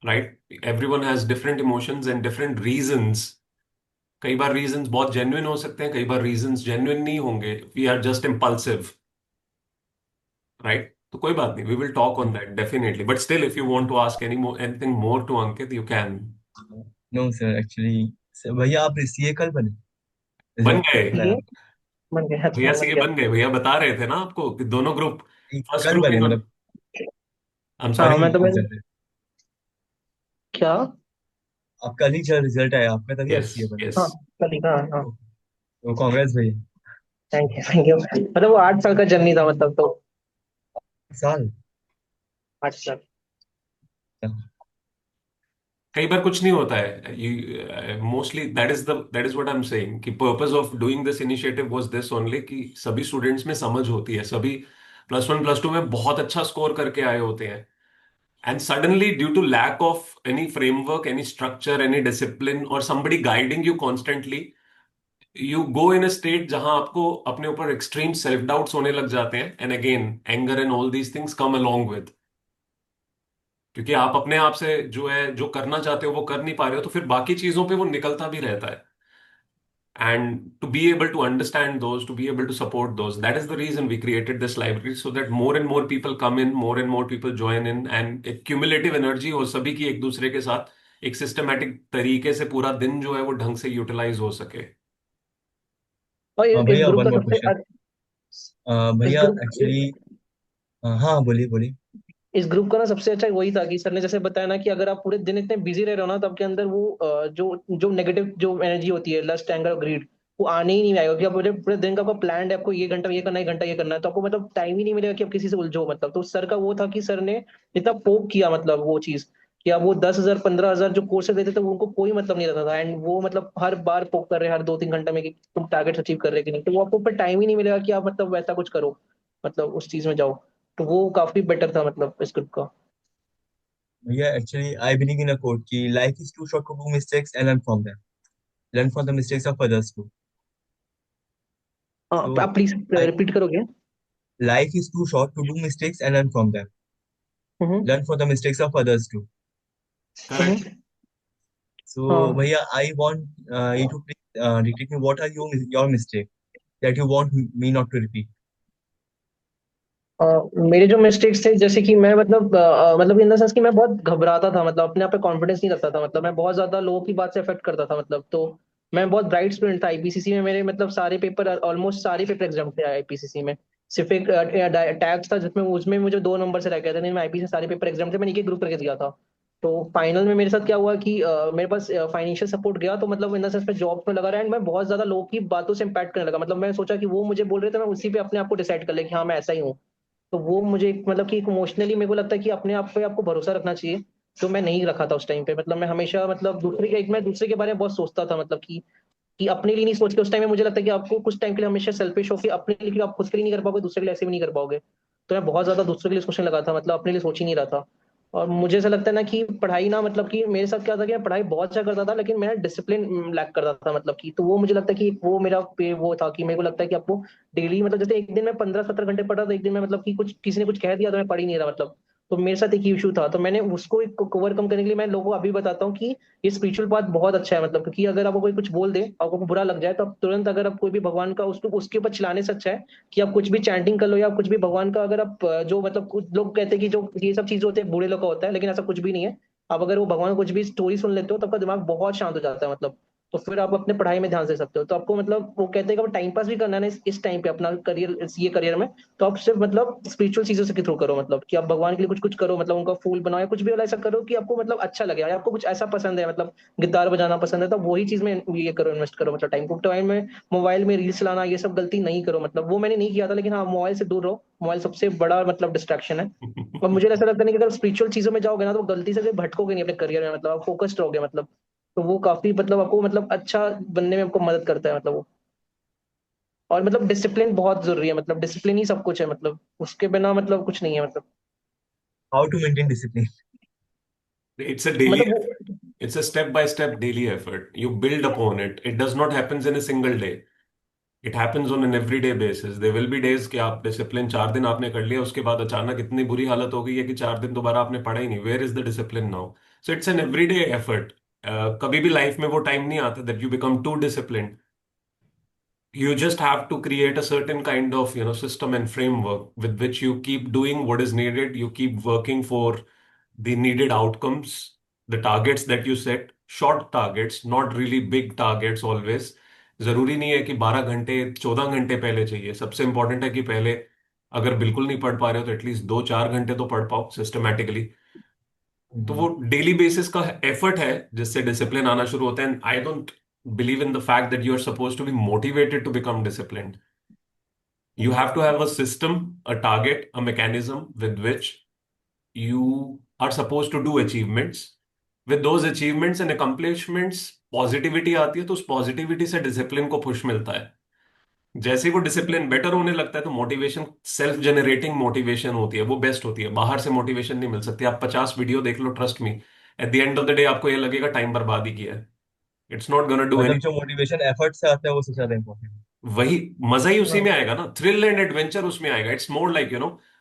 right? Everyone has different emotions and different reasons. कई बार reasons बहुत genuine हो सकते हैं, कई बार reasons genuine नहीं होंगे, we are just impulsive, right? तो कोई बात नहीं, we will talk on that definitely, but still if you want to ask anything more to Ankit you can. No sir actually. Sir भैया आप सीए कल बने, बन रिजल्ट गए कल ये आया? बन गया, भैया, अच्छा बन सीए गया। बन गए भैया, बता रहे थे ना आपको कि दोनों ग्रुप, फर्स्ट कल ग्रुप बने एक और, मतलब? आई एम हाँ सॉरी। कल ही मैं तो मैं रिजल्ट? क्या। आप कल ही रिजल्ट आया आपका तभी आप यस सीए बने? यस। हाँ कल ही, हाँ हाँ। तो कांग्रेस भैया। थैंक यू थैंक यू, मतलब वो 8 साल का जर्नी था मतलब, तो साल। 8 साल। कई बार कुछ नहीं होता है, mostly that is what I am saying कि purpose of doing this initiative was this only, कि सभी स्टूडेंट्स में समझ होती है, सभी +1 +2 में बहुत अच्छा स्कोर करके आए होते हैं, and suddenly due to lack of any framework, any structure, any discipline और somebody guiding you constantly, you go in a state जहां आपको अपने ऊपर एक्सट्रीम सेल्फ डाउट्स होने लग जाते हैं, and again anger and all these things come along with, क्योंकि आप अपने आप से जो है जो करना चाहते हो वो कर नहीं पा रहे हो, तो फिर बाकी चीजों पे वो निकलता भी रहता है। And to be able to understand those, to be able to support those, that is the reason we created this library, so that more and more people come in, more and more people join in, and एक cumulative energy हो सभी की एक दूसरे के साथ, एक systematic तरीके से पूरा दिन जो है वो ढंग से यूटिलाइज हो सके। और इस भैया ग्रुप वन का मोर सबसे क्वेश्चन। इस भैया ग्रुप एक्चुअली हाँ बोलिए बोलिए। इस ग्रुप का ना सबसे अच्छा वही था कि सर ने जैसे बताया ना कि अगर आप पूरे दिन इतने बिजी रह रहे हो ना, तो आपके अंदर वो जो जो नेगेटिव जो एनर्जी होती है, लस्ट, एंगर और ग्रीड, वो आने ही नहीं आएगा कि आप पूरे पूरे दिन का आपका प्लान है, आपको ये घंटा ये करना है, ये घंटा ये करना है, तो आपको मतलब टाइम ही नहीं मिलेगा कि आप किसी से उलझो मतलब। तो सर का वो था कि सर ने इतना पोक किया मतलब वो चीज, कि अब वो 10,000 15,000 जो कोर्सेज देते थे वो उनको कोई मतलब नहीं रहता था, एंड वो मतलब हर बार पोक कर रहे हैं हर 2-3 घंटे में कि तुम टारगेट अचीव कर रहे हो कि नहीं, तो वो आपको फिर टाइम ही नहीं मिलेगा कि आप मतलब वैसा कुछ करो, मतलब उस चीज में जाओ। तो वो काफी बेटर था मतलब इस ग्रुप का। भैया actually I believe in a quote कि life is too short to do mistakes and learn from them, learn from the mistakes of others too. हाँ सो आप प्लीज आई रिपीट करोगे। Life is too short to do mistakes and learn from them, hmm learn from the mistakes of others too. Correct. Hmm. So, हाँ Bhaiya, I want you to please dictate me what are your mistake that you want me not to repeat. मेरे जो mistakes थे, जैसे कि मैं मतलब मतलब in the sense कि मैं बहुत घबराता था, मतलब अपने आप पे कॉन्फिडेंस नहीं रखता था, मतलब मैं बहुत ज्यादा लोगों की बात से अफेक्ट करता था मतलब। तो मैं बहुत ब्राइट स्टूडेंट था आईपीसीसी में, मेरे मतलब सारे पेपर, ऑलमोस्ट सारे पेपर एग्जाम थे आईपीसीसी में। सिर्फ एक टैक्स था जिसमें उसमें मुझे 2 नंबर से रह गया था, नहीं मैं आईपीसी सारे पेपर एग्जाम थे, मैंने एक ही ग्रुप करके दिया था। तो फाइनल में मेरे साथ क्या हुआ कि मेरे पास फाइनेंशियल सपोर्ट गया, तो मतलब इन द सेंस मैं जॉब में लगा रहा, एंड मैं बहुत ज्यादा लोगों की बातों से इम्पैक्ट करने लगा, मतलब मैं सोचा कि वो मुझे बोल रहे थे, मैं उसी पे अपने आप को डिसाइड कर ले कि हाँ मैं ऐसा ही हूँ। तो वो मुझे मतलब कि इमोशनली मेरे को लगता है कि अपने आप पे आपको भरोसा रखना चाहिए। तो मैं नहीं रखा था उस टाइम पे, मतलब मैं हमेशा मतलब मैं दूसरे के बारे में बहुत सोचता था, मतलब कि अपने लिए नहीं सोच के, उस टाइम में मुझे लगता है कि आपको कुछ टाइम के लिए हमेशा सेल्फिश होकर अपने लिए, क्योंकि आप खुद के लिए नहीं कर पाओगे, दूसरे के लिए ऐसे भी नहीं कर पाओगे। तो मैं बहुत ज्यादा दूसरे के लिए सोचने लगा था, मतलब अपने लिए सोच ही नहीं रहा था। और मुझे ऐसा लगता है ना कि पढ़ाई ना, मतलब कि मेरे साथ क्या था कि मैं पढ़ाई बहुत अच्छा करता था, लेकिन मैं डिसिप्लिन लैक करता था, मतलब कि तो वो मुझे लगता है कि वो मेरा वो था कि मेरे को लगता है कि आपको डेली मतलब जैसे एक दिन में 15-17 घंटे पढ़ा था, एक दिन में मतलब कि कुछ किसी ने कुछ कह दिया तो मैं पढ़ ही नहीं रहा मतलब। तो मेरे साथ एक इशू था, तो मैंने उसको ओवरकम करने के लिए मैं लोगों को अभी बताता हूँ कि ये स्पिरिचुअल पाथ बहुत अच्छा है, मतलब क्योंकि अगर आपको कोई कुछ बोल दे, आपको बुरा लग जाए, तो आप तुरंत अगर आप कोई भी भगवान का उसको उसके ऊपर चिल्लाने से अच्छा है कि आप कुछ भी चैंटिंग कर लो, या कुछ भी भगवान का अगर आप जो मतलब कुछ लोग कहते हैं कि जो ये सब चीजें होते हैं बूढ़े लोग का होता है, लेकिन ऐसा कुछ भी नहीं है। आप अगर वो भगवान को कुछ भी स्टोरी सुन लेते हो तो आपका दिमाग बहुत शांत हो जाता है मतलब। तो फिर आप अपने पढ़ाई में ध्यान दे सकते हो। तो आपको मतलब वो कहते हैं कि टाइम पास भी करना है ना इस टाइम पे अपना करियर, ये करियर में, तो आप सिर्फ मतलब स्पिरिचुअल चीजों से थ्रू करो, मतलब कि आप भगवान के लिए कुछ कुछ करो, मतलब उनका फूल बनाओ या कुछ भी ऐसा करो कि आपको मतलब अच्छा लगे, या आपको कुछ ऐसा पसंद है, मतलब गिटार बजाना पसंद है, तो वही चीज में ये करो, इन्वेस्ट करो, मतलब टाइम में मोबाइल में रील्स चलाना ये सब गलती नहीं करो, मतलब वो मैंने नहीं किया था, लेकिन हाँ मोबाइल से दूर रहो, मोबाइल सबसे बड़ा मतलब डिस्ट्रैक्शन है। और मुझे ऐसा लगता नहीं कि अगर स्पिरिचुअल चीजों में जाओगे ना तो गलती से भटकोगे नहीं अपने करियर में, मतलब आप फोकस्ड रहोगे, मतलब तो वो काफी मतलब आपको मतलब अच्छा बनने में आपको मदद करता है, मतलब वो। और मतलब डिसिप्लिन बहुत जरूरी है, मतलब डिसिप्लिन ही सब कुछ है, मतलब उसके बिना मतलब कुछ नहीं है, मतलब How to maintain discipline? It's a daily मतलब वो effort. It's a step-by-step daily effort. You build upon it. It does not happen in a single day. It happens on an everyday basis. There will be days कि आप discipline 4 दिन आपने कर लिया, उसके बाद अचानक इतनी बुरी हालत हो गई है कि 4 दिन दोबारा आपने पढ़ा ही नहीं. Where is the discipline now? So it's an everyday effort. कभी भी लाइफ में वो टाइम नहीं आता that you become too disciplined. You just have to create a certain kind of system and framework with which you keep doing what is needed. You keep working for the needed outcomes, the targets that you set, short targets, not really big targets always. जरूरी नहीं है कि 12 घंटे 14 घंटे पहले चाहिए. सबसे important है कि पहले अगर बिल्कुल नहीं पढ़ पा रहे हो तो एटलीस्ट 2-4 घंटे तो पढ़ पाओ सिस्टमैटिकली. तो वो Mhm. डेली बेसिस का एफर्ट है जिससे डिसिप्लिन आना शुरू होता है. And I don't believe in the fact that you are supposed to be motivated to become disciplined. You have to have a system, a target, a mechanism with which you are supposed to do achievements. With those achievements and accomplishments, positivity आती है, तो उस positivity से discipline को push मिलता है. जैसे ही वो डिसिप्लिन बेटर होने लगता है तो मोटिवेशन, सेल्फ जनरेटिंग मोटिवेशन होती है, वो बेस्ट होती है. बाहर से मोटिवेशन नहीं मिल सकती. आप 50 वीडियो देख लो, trust me, at the end of the day आपको ये लगेगा टाइम बर्बाद ही किया है. It's not gonna do. मतलब जो मोटिवेशन एफर्ट से आता है वो सबसे ज्यादा इम्पोर्टेंट है। वही मजा ही उसी हाँ, में आएगा ना. थ्रिल एंड एडवेंचर उसमें आएगा. It's more like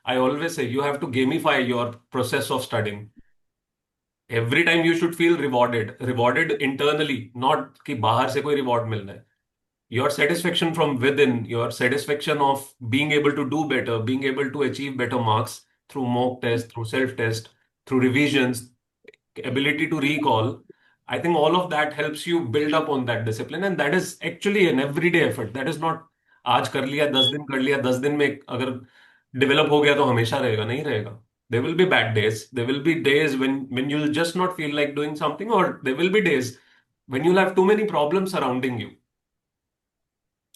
I always say you have to gamify your process of studying. Every time you should feel rewarded, rewarded internally, not कि बाहर से कोई रिवॉर्ड मिलना है. Your satisfaction from within, your satisfaction of being able to do better, being able to achieve better marks through mock test, through self test, through revisions, ability to recall. I think all of that helps you build up on that discipline, and that is actually an everyday effort. That is not आज कर लिया 10 दिन कर लिया, 10 दिन में अगर develop हो गया तो हमेशा रहेगा, नहीं रहेगा. There will be bad days. There will be days when you'll just not feel like doing something, or there will be days when you'll have too many problems surrounding you,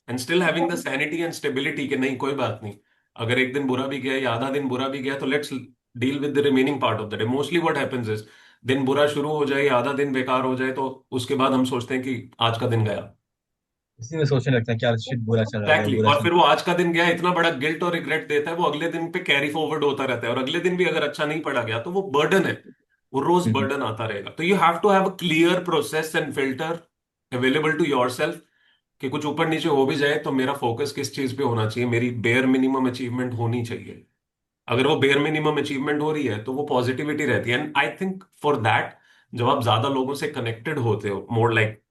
and still having the sanity and stability कि नहीं कोई बात नहीं, अगर एक दिन बुरा भी गया या आधा दिन बुरा भी गया तो let's deal with the remaining part of the day. Mostly what happens is, दिन बुरा शुरू हो जाए या आधा दिन बेकार हो जाए तो उसके बाद हम सोचते हैं कि आज का दिन गया. इसी में सोचने लगता है कि यार शिट बुरा चल रहा है, एग्जैक्टली. बुरा और चल फिर वो आज का दिन गया इतना बड़ा गिल्ट और रिग्रेट देता है, वो अगले दिन पे कैरी फॉरवर्ड होता रहता है, और अगले दिन भी अगर अच्छा नहीं पढ़ा गया तो वो बर्डन है, वो रोज रहा है। बर्डन आता रहेगा. तो you have to have a clear process and filter available to yourself कि कुछ ऊपर नीचे हो भी जाए तो मेरा फोकस किस चीज पे होना चाहिए, मेरी बेयर मिनिमम अचीवमेंट होनी चाहिए. अगर वो बेयर मिनिमम अचीवमेंट हो रही है तो वो पॉजिटिविटी रहती है. And I think for that, जब आप ज्यादा लोगों से कनेक्टेड होते हो, more like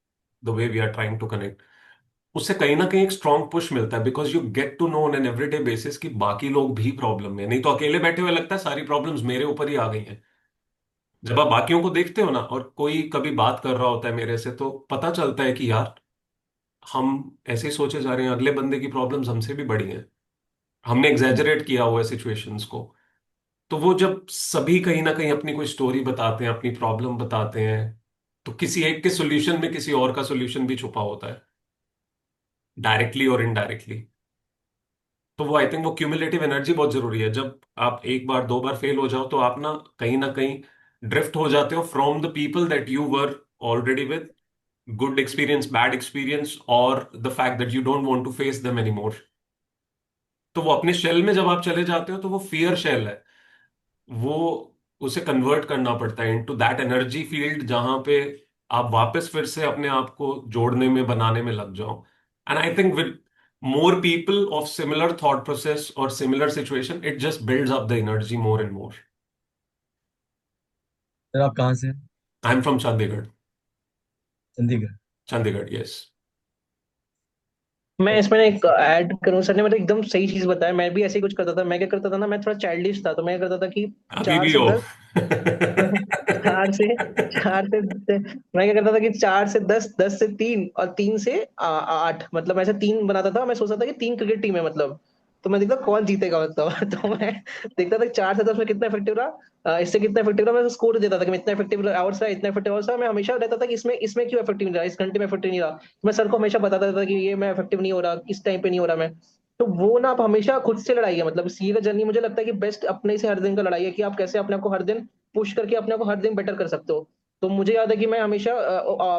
the way we are trying to connect, उससे कहीं ना कहीं एक स्ट्रांग पुश मिलता है, because you get to know on an everyday basis कि बाकी लोग भी प्रॉब्लम में, नहीं तो अकेले बैठे हुए लगता है सारी प्रॉब्लम्स मेरे ऊपर ही आ गई हैं. जब आप बाकियों को देखते हो ना, और कोई कभी बात कर रहा होता है मेरे से, तो पता चलता है कि यार हम ऐसे ही सोचे जा रहे हैं, अगले बंदे की प्रॉब्लम्स हमसे भी बड़ी हैं, हमने एग्जैजरेट किया हुआ है सिचुएशंस को. तो वो जब सभी कहीं ना कहीं अपनी कोई स्टोरी बताते हैं, अपनी प्रॉब्लम बताते हैं, तो किसी एक के सोल्यूशन में किसी और का सोल्यूशन भी छुपा होता है, डायरेक्टली और इनडायरेक्टली. तो वो आई थिंक वो क्यूमुलेटिव एनर्जी बहुत जरूरी है. जब आप एक बार दो बार फेल हो जाओ तो आप ना कहीं ड्रिफ्ट हो जाते हो from the people that you were already with, good experience, bad experience, और the fact that you don't want to face them anymore. तो वो अपने शेल में जब आप चले जाते हो तो वो फियर शेल है, वो उसे कन्वर्ट करना पड़ता है इनटू दैट एनर्जी फील्ड जहां पे आप वापस फिर से अपने आप को जोड़ने में, बनाने में लग जाओ. And I think with more people of similar thought process or similar situation, it just builds up the energy more and more. Sir आप कहाँ से हैं? I'm from Chandigarh. Chandigarh. Chandigarh, yes. मैं इसमें एक ऐड करूं, सर ने मतलब एकदम सही चीज बताया। मैं भी ऐसे ही कुछ करता था। मैं क्या करता था ना, मैं थोड़ा चाइल्डिश था, तो मैं क्या करता था कि अभी चार भी से हो। दस चार से मैं क्या करता था कि 4 से 10, 10 से 3 और 3 से 8, मतलब ऐसे तीन बनाता था। मैं सोचता था कि 3 क्रिकेट टीम है मतलब, तो मैं देखता कौन जीतेगा मतलब तो मैं देखता था कि 4 से 10 में कितना इफेक्टिव रहा, इससे कितना इफेक्टिव रहा। मैं स्कोर देता था कि मैं इतना इफेक्टिव आवर्स रहा, इतना इफेक्टिव आवर्स रहा। मैं हमेशा रहता था कि इसमें इसमें क्यों इफेक्टिव नहीं रहा, इस घंटे में इफेक्टिव नहीं रहा। मैं सर को हमेशा बताता था कि ये मैं इफेक्टिव नहीं हो रहा, इस टाइम पे नहीं हो रहा मैं। तो वो ना, आप हमेशा खुद से लड़ाई है मतलब, सीए का जर्नी मुझे लगता है कि बेस्ट अपने से हर दिन का लड़ाई है, कि आप कैसे अपने आप को हर दिन पुश करके अपने आप को हर दिन बेटर कर सकते हो। तो मुझे याद है कि मैं हमेशा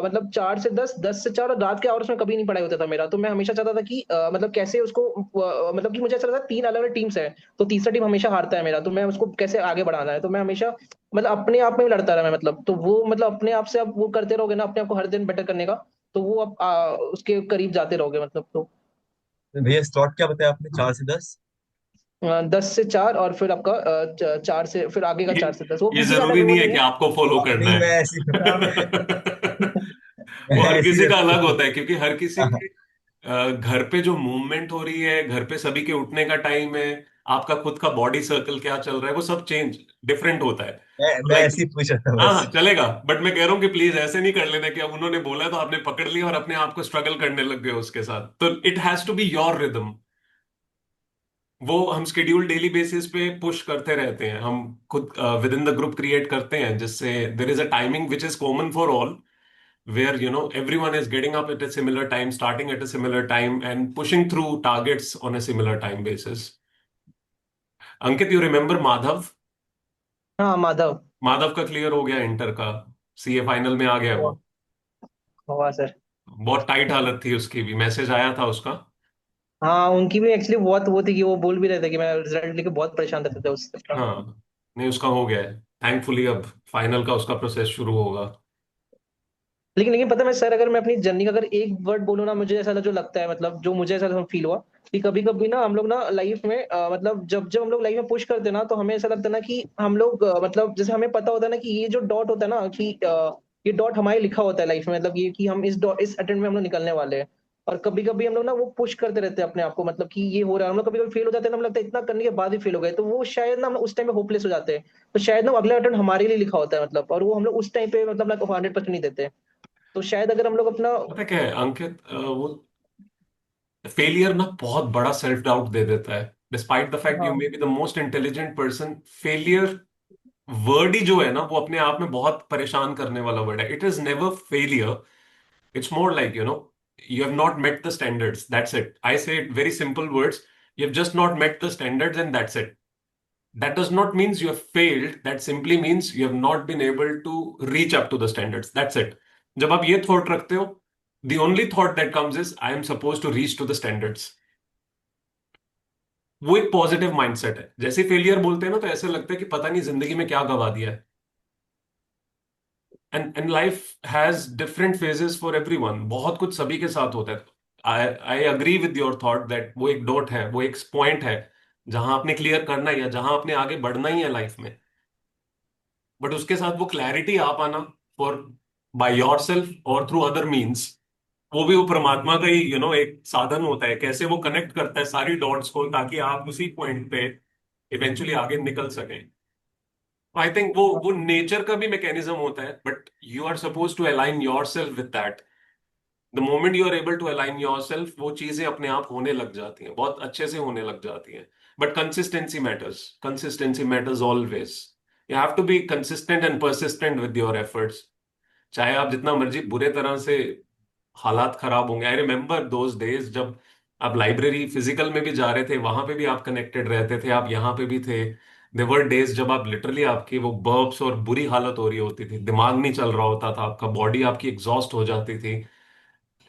मतलब 4 से 10, 10 से 4, और रात के आवर्स में कभी नहीं पढ़ाई होता था मेरा। तो मैं हमेशा चाहता था कि मतलब कैसे उसको मतलब कि मुझे ऐसा लगता है 3 अलग अलग टीम्स है, तो तीसरा टीम हमेशा हारता है मेरा, तो मैं उसको कैसे आगे बढ़ाना है। तो मैं हमेशा मतलब अपने आप में लड़ता रहा मैं मतलब। तो वो मतलब अपने आप से आप वो करते रहोगे ना, अपने आप को हर दिन बेटर करने का, तो वो आप उसके करीब जाते रहोगे मतलब। तो तो भैया स्लॉट क्या बताया आपने, 4 से 10? 10 से 4, और फिर आपका 4 से फिर आगे का ये 4 से 10, वो ये किसी का अलग जरूरी वो नहीं है नहीं कि है। आपको फॉलो करना नहीं, है। मैं ऐसे ही वो मैं हर ऐसे किसी ही का अलग रखता होता है, क्योंकि हर किसी हूँ। के घर पे जो मूवमेंट हो रही है, घर पे सभी के उठने का टाइम है, आपका खुद का बॉडी सर्कल क्या चल रहा है, वो सब चेंज डिफरेंट होता है। मैं लाइक, ऐसे ही पूछ रहा था हाँ बस। हाँ चलेगा, बट मैं कह रहा हूँ कि प्लीज ऐसे नहीं कर लेना कि अब उन्होंने बोला तो आपने पकड़ लिया और अपने आप को स्ट्रगल करने लग गए उसके साथ। तो it has to be your rhythm. वो हम शेड्यूल डेली बेसिस पे पुश करते रहते हैं, हम खुद within the group create करते हैं, जिससे there is a timing which is common for all, where everyone is getting up at a similar time, starting at a similar time, and pushing through targets on a similar time basis. Ankit, you remember Madhav? हाँ माधव। माधव का clear हो गया inter का, CA final में आ गया हुआ वो। हुआ सर। बहुत टाइट हालत थी उसकी भी, मैसेज आया था उसका। हाँ उनकी भी एक्चुअली बहुत वो थी कि वो बोल भी रहे थे कि मैं रिजल्ट लेके बहुत परेशान रहते थे उस टाइम। हाँ, नहीं उसका हो गया है थैंकफुली, अब फाइनल का उसका प्रोसेस शुरू होगा। लेकिन लेकिन पता है, मैं सर अगर मैं अपनी जर्नी का अगर एक वर्ड बोलूँ ना, मुझे ऐसा जो लगता है मतलब, जो मुझे ऐसा फील हुआ कि कभी कभी ना हम लोग ना लाइफ में मतलब जब जब हम लोग लाइफ में पुश करते हैं ना, तो हमें ऐसा लगता है ना कि हम लोग मतलब जैसे हमें पता होता है ना कि ये जो डॉट होता है ना कि ये डॉट हमारे लिखा होता है लाइफ में, मतलब ये कि हम इस डॉट इस अटेम्प्ट में हम लोग निकलने वाले हैं। और कभी कभी हम लोग ना वो पुश करते रहते हैं अपने आप को, मतलब कि ये हो रहा है, हम लोग कभी कभी फेल हो जाते हैं ना, हमें लगता है इतना करने के बाद भी फेल हो गए, तो वो शायद ना हम उस टाइम पे होपलेस हो जाते हैं। तो शायद ना अगला अटेम्प्ट हमारे लिए लिखा होता है मतलब, और वो हम लोग उस टाइम पे मतलब 100% नहीं देते। तो शायद अगर हम लोग अपना पता क्या है अंकित, वो फेलियर ना बहुत बड़ा सेल्फ डाउट दे देता है। डिस्पाइट द फैक्ट यू हाँ may be the most intelligent person, failure word ही जो है ना, वो अपने आप में बहुत परेशान करने वाला वर्ड है। It is never failure, it's more like you have not met the standards, that's it. I say it very simple words, you have just not met the standards and that's it. That does not means you have failed, that simply means you have not been able to reach up to the standards, that's it. जब आप ये thought रखते हो, the only thought that comes is I am supposed to reach to the standards. वो एक positive mindset है। जैसे failure बोलते हैं ना, तो ऐसे लगता है कि पता नहीं जिंदगी में क्या गवा दिया है। And life has different phases for everyone, बहुत कुछ सभी के साथ होता है। I I agree with your thought that वो एक डॉट है, वो एक पॉइंट है जहां आपने क्लियर करना है या जहां आपने आगे बढ़ना ही है लाइफ में। बट उसके साथ वो क्लैरिटी आ पाना, फॉर बाय योर सेल्फ और थ्रू अदर मीन्स, वो परमात्मा का ही एक साधन होता है, कैसे वो कनेक्ट करता है सारी डॉट्स को ताकि आप उसी पॉइंट पे इवेंचुअली आगे निकल सकें। आई थिंक वो नेचर का भी मैकेनिज्म होता है, but you are supposed to align yourself with that. The moment you are able to align yourself, वो चीजें अपने आप होने लग जाती हैं, बहुत अच्छे से होने लग जाती हैं। But consistency matters always. You have to be consistent and persistent with your efforts. चाहे आप जितना मर्जी बुरे तरह से हालात खराब होंगे। आई रिमेम्बर दोज डेज जब आप लाइब्रेरी फिजिकल में भी जा रहे थे, वहां पे भी आप कनेक्टेड रहते थे, आप यहाँ पे भी थे। देवर डेज जब आप लिटरली आपकी वो बर्ब्स और बुरी हालत हो रही होती थी, दिमाग नहीं चल रहा होता था आपका, बॉडी आपकी एग्जॉस्ट हो जाती थी,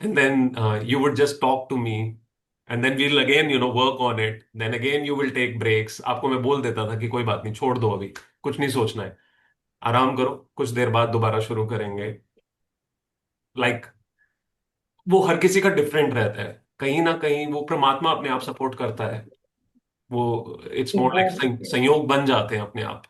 and then you would just talk to me, and then we'll again work on it, then again you will take breaks. आपको मैं बोल देता था कि कोई बात नहीं, छोड़ दो, अभी कुछ नहीं सोचना है, आराम करो, कुछ देर बाद दोबारा शुरू करेंगे। लाइक वो हर किसी का डिफरेंट रहता है, कहीं ना कहीं वो परमात्मा अपने आप सपोर्ट करता है। वो इट्स मोर वो लाइक संयोग बन जाते हैं अपने आप।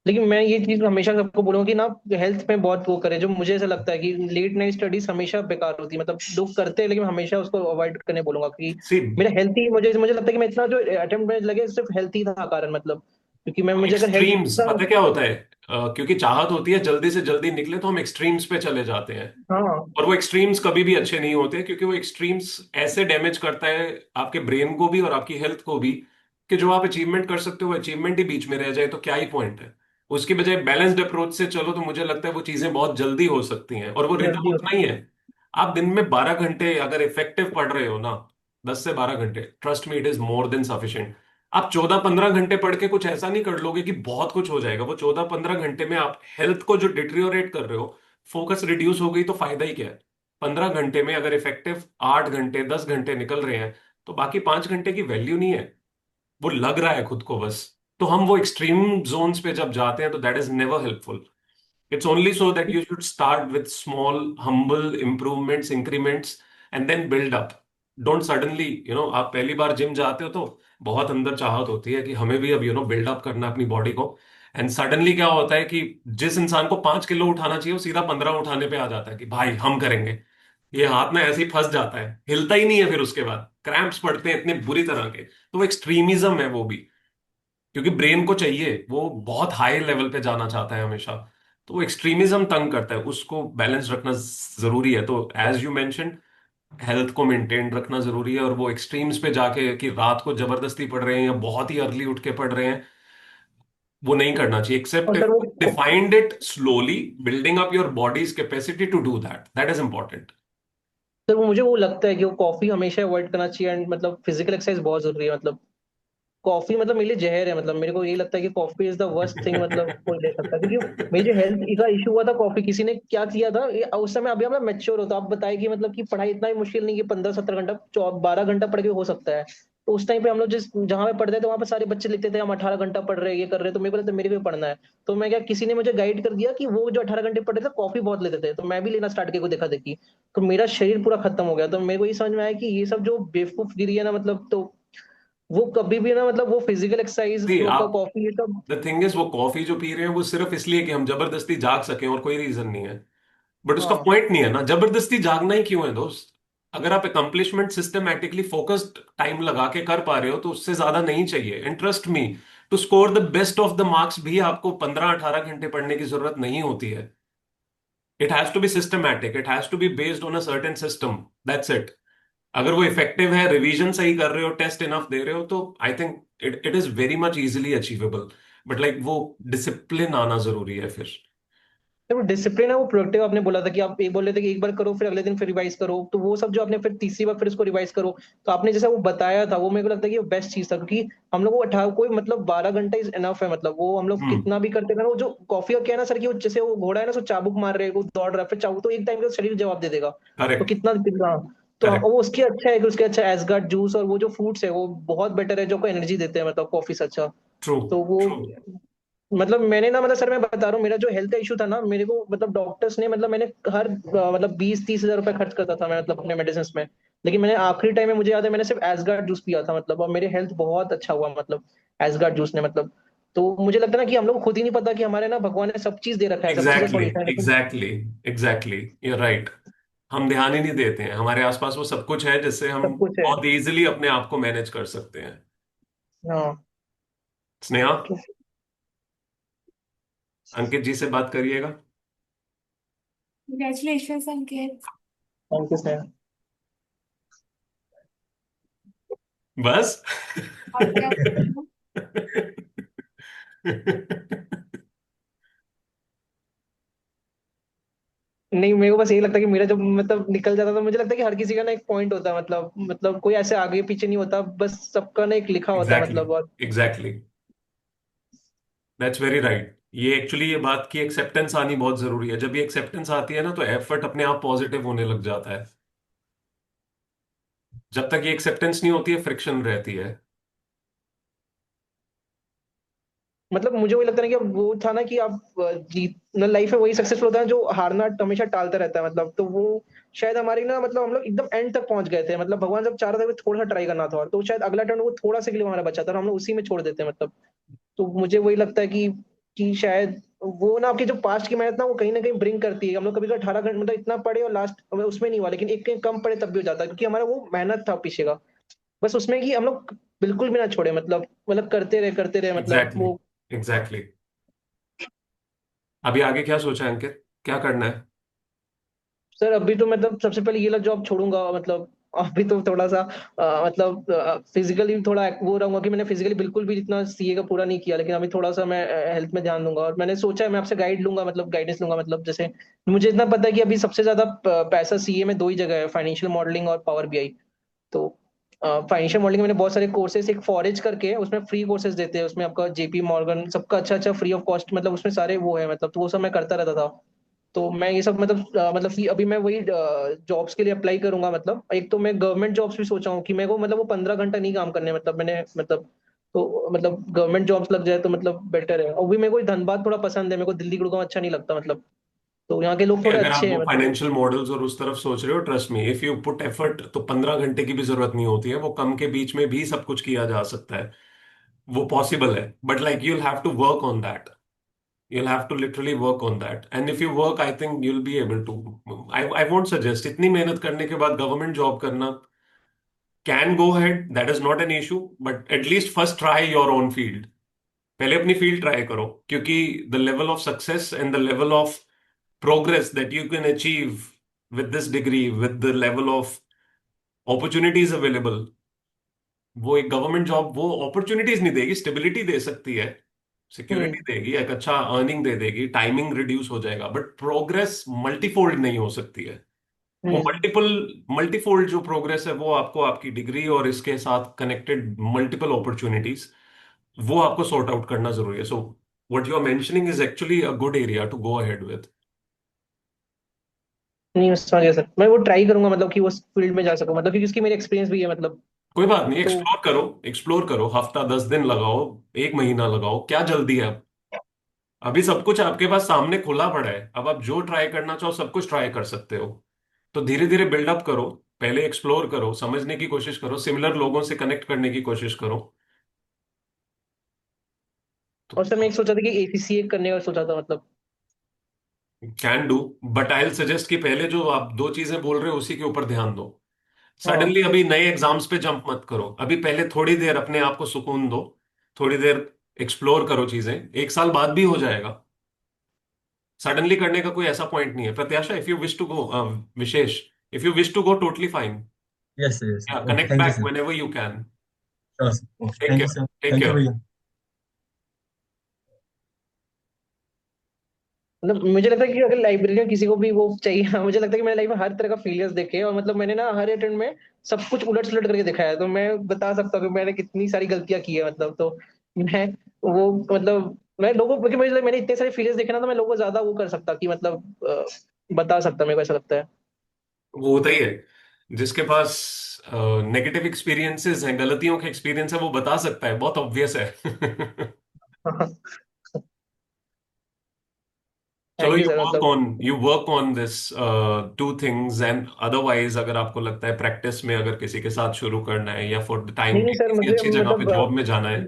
लेकिन मैं ये चीज हमेशा सबको बोलूंगा कि ना हेल्थ में बहुत वो करे। जो मुझे ऐसा लगता है कि लेट नाइट स्टडीज हमेशा बेकार होती है, मतलब लोग करते हैं लेकिन हमेशा उसको अवॉइड करने बोलूंगा कि सी मेरा हेल्थ ही, मुझे मुझे लगता है कि मैं इतना जो अटेम्प्ट में लगे सिर्फ हेल्थ ही था कारण, मतलब क्योंकि मैं, मुझे अगर हेल्थ एक्सट्रीम्स पता है क्या होता है? क्योंकि चाहत होती है जल्दी से जल्दी निकले तो हम एक्सट्रीम्स पे चले जाते हैं। हाँ और वो एक्सट्रीम्स कभी भी अच्छे नहीं होते, क्योंकि वो एक्सट्रीम्स ऐसे डैमेज करता है आपके ब्रेन को भी और आपकी हेल्थ को भी, कि जो आप अचीवमेंट कर सकते हो वो अचीवमेंट ही बीच में रह जाए तो क्या ही पॉइंट है। उसकी बजाय बैलेंस्ड अप्रोच से चलो तो मुझे लगता है वो चीजें बहुत जल्दी हो सकती हैं, और वो रिदम जल्दी उतना ही है। आप दिन में 12 घंटे अगर इफेक्टिव पढ़ रहे हो ना, 10 से 12 घंटे, trust me it is more than sufficient. आप 14-15 घंटे पढ़ के कुछ ऐसा नहीं कर लोगे कि बहुत कुछ हो जाएगा। वो 14-15 घंटे में आप हेल्थ को जो डिट्रियोरेट कर रहे हो, फोकस रिड्यूस हो गई तो फायदा ही क्या है? 15 घंटे में अगर इफेक्टिव 8 घंटे 10 घंटे निकल रहे हैं तो बाकी 5 घंटे की वैल्यू नहीं है। वो लग रहा है खुद को बस। तो हम वो एक्सट्रीम जोन्स पे जब जाते हैं तो that is never helpful. It's only so that you should start with small, humble improvements, increments, and then build up. Don't suddenly, आप पहली बार जिम जाते हो तो बहुत अंदर चाहत होती है कि हमें भी अब बिल्ड अप करना है अपनी बॉडी को। एंड सडनली क्या होता है कि जिस इंसान को 5 किलो उठाना चाहिए वो सीधा 15 उठाने पे आ जाता है कि भाई हम करेंगे। ये हाथ में ऐसे ही फंस जाता है, हिलता ही नहीं है, फिर उसके बाद क्रैम्प्स पड़ते हैं इतने बुरी तरह के। तो वो एक्सट्रीमिज्म है वो भी, क्योंकि ब्रेन को चाहिए, वो बहुत हाई लेवल पे जाना चाहता है हमेशा। तो वो एक्सट्रीमिज्म तंग करता है, उसको बैलेंस रखना जरूरी है। तो एज यू मेंशन, हेल्थ को मेंटेन रखना जरूरी है, और वो एक्सट्रीम्स पे जाके कि रात को जबरदस्ती पढ़ रहे हैं या बहुत ही अर्ली उठ के पढ़ रहे हैं, वो नहीं करना चाहिए। एक्सेप्ट और इफ सर वो, defined it slowly, building up your body's capacity to do that, that is important. मुझे वो लगता है कि वो कॉफी हमेशा अवॉइड करना चाहिए, एंड मतलब फिजिकल एक्सरसाइज बहुत जरूरी है। मतलब कॉफी मतलब मेरे लिए जहर है, मतलब मेरे को यही लगता है कि coffee is the worst thing मतलब कोई ले सकता है। क्योंकि मेरी जो हेल्थ का इशू हुआ था, कॉफी किसी ने क्या किया था उस समय, अभी हम ना मेच्योर होता, आप बताए कि मतलब कि पढ़ाई इतना ही मुश्किल नहीं कि 15-17 घंटा 12 घंटा पढ़ के हो सकता है। तो उस टाइम पे हम लोग जिस जहां पे पढ़ते थे वहां पे सारे बच्चे लिखते थे हम 18 घंटा पढ़ रहे हैं, ये कर रहे हैं, तो मेरे को लगता है मेरे को भी पढ़ना है। तो मैं क्या, किसी ने मुझे गाइड कर दिया कि वो जो 18 घंटे पढ़ रहे थे कॉफी बहुत लेते थे, तो मैं भी लेना स्टार्ट किया को देखा देखी। तो मेरा शरीर पूरा खत्म हो गया। तो मेरे को ये समझ में आया कि ये सब जो बेवकूफ गिरी है ना, मतलब तो वो कभी भी ना, मतलब वो फिजिकल एक्सरसाइज जी प्रॉपर आप, कॉफी ये सब। द थिंग इज, वो कॉफी जो पी रहे हैं वो सिर्फ इसलिए कि हम जबरदस्ती जाग सकें, और कोई रीजन नहीं है। बट उसका हाँ पॉइंट नहीं है ना, जबरदस्ती जागना ही क्यों है दोस्त? अगर आप अकम्पलिशमेंट सिस्टमैटिकली फोकस्ड टाइम लगा के कर पा रहे हो तो उससे ज्यादा नहीं चाहिए। And trust me, to score the best of the marks भी आपको 15-18 घंटे पढ़ने की जरूरत नहीं होती है। It has to be systematic, it has to be based on a certain system, that's it. अगर वो इफेक्टिव है, रिवीजन सही कर रहे हो, टेस्ट इनफ दे रहे हो, तो I think it is very much easily achievable. But like वो डिसिप्लिन आना जरूरी है फिर। वो डिसिप्लिन है, वो प्रोडक्टिव। आपने बोला था कि आप एक बोल रहे थे कि एक बार करो फिर अगले दिन फिर रिवाइज करो, तो वो सब जो आपने फिर तीसरी बार फिर उसको रिवाइज करो, तो आपने जैसा वो बताया था वो मेरे को लगता है कि वो बेस्ट चीज था। क्योंकि हम लोग को 18 कोई मतलब 12 घंटा इज एनफ है। मतलब वो हम लोग हम्म। कितना भी करते हैं ना, वो जो कॉफी का क्या है ना सर, कि वो जैसे वो घोड़ा है ना, सो चाबुक मार रहे हैं, वो दौड़ रहा है, फिर चाबुक तो एक टाइम का शरीर जवाब दे देगा। तो करेक्ट। कितना कितना, तो करेक्ट। वो उसके अच्छा है कि उसके अच्छा एसगार्ड जूस और वो जो फ्रूट्स है वो बहुत बेटर है, जो को एनर्जी देते हैं मतलब कॉफी से अच्छा। ट्रू। तो वो, मतलब मैंने ना, मतलब सर मैं बता रहा हूँ, मेरा जो हेल्थ का इशू था ना, मेरे को मतलब डॉक्टर्स ने, मतलब मैंने हर मतलब 20-30 हजार रुपए खर्च करता था मैं, मतलब अपने मेडिसिन में। लेकिन मैंने आखिरी टाइम में, मुझे याद है, मैंने सिर्फ एसगार्ड जूस पिया था मतलब, और मेरे हेल्थ बहुत अच्छा हुआ मतलब एसगार्ड जूस ने मतलब। तो मुझे लगता है ना कि हम लोग को खुद ही नहीं पता कि हमारे ना भगवान ने सब चीज दे रखा है, सब चीज का एग्जैक्टली, सॉल्यूशन है, लेकिन एग्जैक्टली, एग्जैक्टली, यू राइट। हम ध्यान ही नहीं देते हैं, हमारे आसपास वो सब कुछ है जिससे हम सब कुछ है। बहुत इजीली अपने आप को मैनेज कर सकते हैं। हाँ। स्नेहा, अंकित जी से बात करिएगा। Congratulations, Ankit. Thank you sir. बस। और क्या बोलूं? नहीं, मेरे को बस यही लगता है कि मेरा जब मतलब निकल जाता, तो मुझे लगता है कि हर किसी का ना एक पॉइंट होता है, मतलब कोई ऐसे आगे पीछे नहीं होता, बस सबका ना एक लिखा होता है एग्जैक्टली, मतलब। और एग्जैक्टली, दैट्स वेरी राइट। ये एक्चुअली ये बात की एक्सेप्टेंस आनी बहुत जरूरी है। जब ये एक्सेप्टेंस आती है ना तो एफर्ट अपने आप पॉजिटिव होने लग जाता है। जब तक ये एक्सेप्टेंस नहीं होती है, फ्रिक्शन रहती है। मतलब मुझे वही लगता है कि अब वो था ना कि आप जीत लाइफ में वही सक्सेसफुल होता है जो हारना हमेशा टालता रहता है। मतलब तो वो शायद हमारी ना, मतलब हम लोग एकदम एंड तक पहुंच गए थे, मतलब भगवान जब चाह रहा था कि थोड़ा सा ट्राई करना था, और तो शायद अगला टर्न वो थोड़ा सा के लिए हमारा बचा था और हम लोग उसी में छोड़ देते हैं मतलब। तो मुझे वही लगता है कि कि शायद वो ना आपकी जो पास्ट की मेहनत ना वो कहीं ना कहीं ब्रिंग करती है। हम लोग कभी कभी 18 घंटे मतलब इतना पढ़े और लास्ट उसमें नहीं हुआ, लेकिन एक कहीं कम पढ़े तब भी हो जाता है, क्योंकि हमारा वो मेहनत था पीछे का। बस उसमें कि हम लोग बिल्कुल भी ना छोड़े, मतलब करते रहे मतलब एग्जैक्टली, वो। एग्जैक्टली। अभी आगे क्या सोचा है अंकित, क्या करना है? सर अभी तो मतलब सबसे पहले ये वाला जॉब छोड़ूंगा, मतलब अभी तो थोड़ा सा मतलब फिजिकली थोड़ा वो रहूंगा कि मैंने फिजिकली बिल्कुल भी इतना सीए का पूरा नहीं किया, लेकिन अभी थोड़ा सा मैं हेल्थ में ध्यान दूंगा। और मैंने सोचा है मैं आपसे गाइड लूंगा, मतलब गाइडेंस लूंगा। मतलब जैसे मुझे इतना पता है कि अभी सबसे ज्यादा पैसा सीए में दो ही जगह है, फाइनेंशियल मॉडलिंग और पावर बीआई। तो फाइनेंशियल मॉडलिंग में मैंने बहुत सारे कोर्सेज, एक फॉरेज करके है, उसमें फ्री कोर्सेज देते हैं, उसमें आपका जेपी मॉर्गन सबका अच्छा अच्छा फ्री ऑफ कॉस्ट, मतलब उसमें सारे वो है, मतलब तो वो सब मैं करता रहता था। तो मैं ये सब मतलब कि अभी मैं वही जॉब्स के लिए अप्लाई करूंगा। मतलब एक तो मैं गवर्नमेंट जॉब्स भी सोचा हूँ कि मेरे को मतलब वो 15 घंटा नहीं काम करने, मतलब मैंने मतलब तो मतलब गवर्नमेंट जॉब्स लग जाए तो मतलब बेटर है। और भी मेरे को धनबाद थोड़ा पसंद है, मेरे को दिल्ली गुड़गांव अच्छा नहीं लगता, मतलब तो यहाँ के लोग थोड़े अगर आप अच्छे हैं वो मतलब। फाइनेंशियल मॉडल्स और उस तरफ सोच रहे हो, trust me, if you put effort तो 15 घंटे की भी जरूरत नहीं होती है, वो कम के बीच में भी सब कुछ किया जा सकता है। वो पॉसिबल है, but like you'll have to work on that. You'll have to literally work on that. And if you work, I think you'll be able to. I won't suggest इतनी मेहनत करने के बाद गवर्नमेंट जॉब करना। Can go ahead, that is not an issue, but at least first try your own field. पहले अपनी field try करो, क्योंकि the level of success and the level of progress that you can achieve with this degree, with the level of opportunities available, वो एक government job वो opportunities नहीं देगी, stability दे सकती है, हम्म। सिक्योरिटी देगी, एक अच्छा अर्निंग दे देगी, टाइमिंग रिड्यूस हो जाएगा, बट प्रोग्रेस मल्टीफोल्ड नहीं हो सकती है। वो हम्म। मल्टीफोल्ड जो प्रोग्रेस है वो आपको आपकी डिग्री और इसके साथ कनेक्टेड मल्टीपल अपॉर्चुनिटीज, वो आपको सॉर्ट आउट करना जरूरी है। So what you are mentioning is actually a good area to go ahead with. नहीं मैं समझ गया सर, मैं वो ट्राई करूंगा मतलब कि उस फील्ड में जा सकूं, मतलब क्योंकि उसकी मेरी एक्सपीरियंस भी है मतलब। कोई बात नहीं, तो एक्सप्लोर करो, एक्सप्लोर करो, हफ्ता 10 दिन लगाओ, एक महीना लगाओ, क्या जल्दी है अब? अभी सब कुछ आपके पास सामने खुला पड़ा है, अब आप जो ट्राई करना चाहो सब कुछ ट्राई कर सकते हो। तो धीरे धीरे बिल्डअप करो, पहले एक्सप्लोर करो, समझने की कोशिश करो, सिमिलर लोगों से कनेक्ट करने की कोशिश करो। तो और सर मैं एक सोचा था कि एसीसीए करने का सोचा था मतलब। Can do, but I will suggest कि पहले जो आप दो चीजें बोल रहे हो उसी के ऊपर ध्यान दो। हाँ। सडनली अभी नए एग्जाम्स पे जंप मत करो, अभी पहले थोड़ी देर अपने आप को सुकून दो, थोड़ी देर एक्सप्लोर करो चीजें, 1 साल बाद भी हो जाएगा। सडनली करने का कोई ऐसा पॉइंट नहीं है। प्रत्याशा, if you wish to go, विशेष, if you wish to go, totally fine. Yes, sir. Yes, sir. Yeah Okay. Connect Thank you, back sir. Whenever you can. Sure, sir. Okay. Take Thank you, care, sir. Take Thank you, care. भैया. मतलब मुझे लगता है कि अगर library में किसी को भी वो चाहिए मुझे लगता है कि मैंने लाइफ में हर तरह का फेलियर्स देखे हैं, और मतलब मैंने ना हर अटेम्प्ट में सब कुछ उलट सुलट करके दिखाया है, तो मैं बता सकता हूँ कि मैंने कितनी सारी गलतियां की है मतलब। तो मैं वो मतलब मैं लोगों, क्योंकि मैंने इतने सारे फेलियर्स देखे ना, तो मैं लोगों को ज्यादा वो कर सकता कि मतलब बता सकता, मेरे को ऐसा लगता है। वो होता ही है, जिसके पास नेगेटिव एक्सपीरियंसेस हैं, गलतियों के एक्सपीरियंस है, वो बता सकता है, बहुत ऑब्वियस है। चलो, थैंक यू सर मतलब। You work on this two things, and otherwise अगर आपको लगता है प्रैक्टिस में अगर किसी के साथ शुरू करना है, या फॉर द टाइम नहीं नहीं की सर, किसी मुझे अच्छी जगह पे मतलब जॉब में जाना है।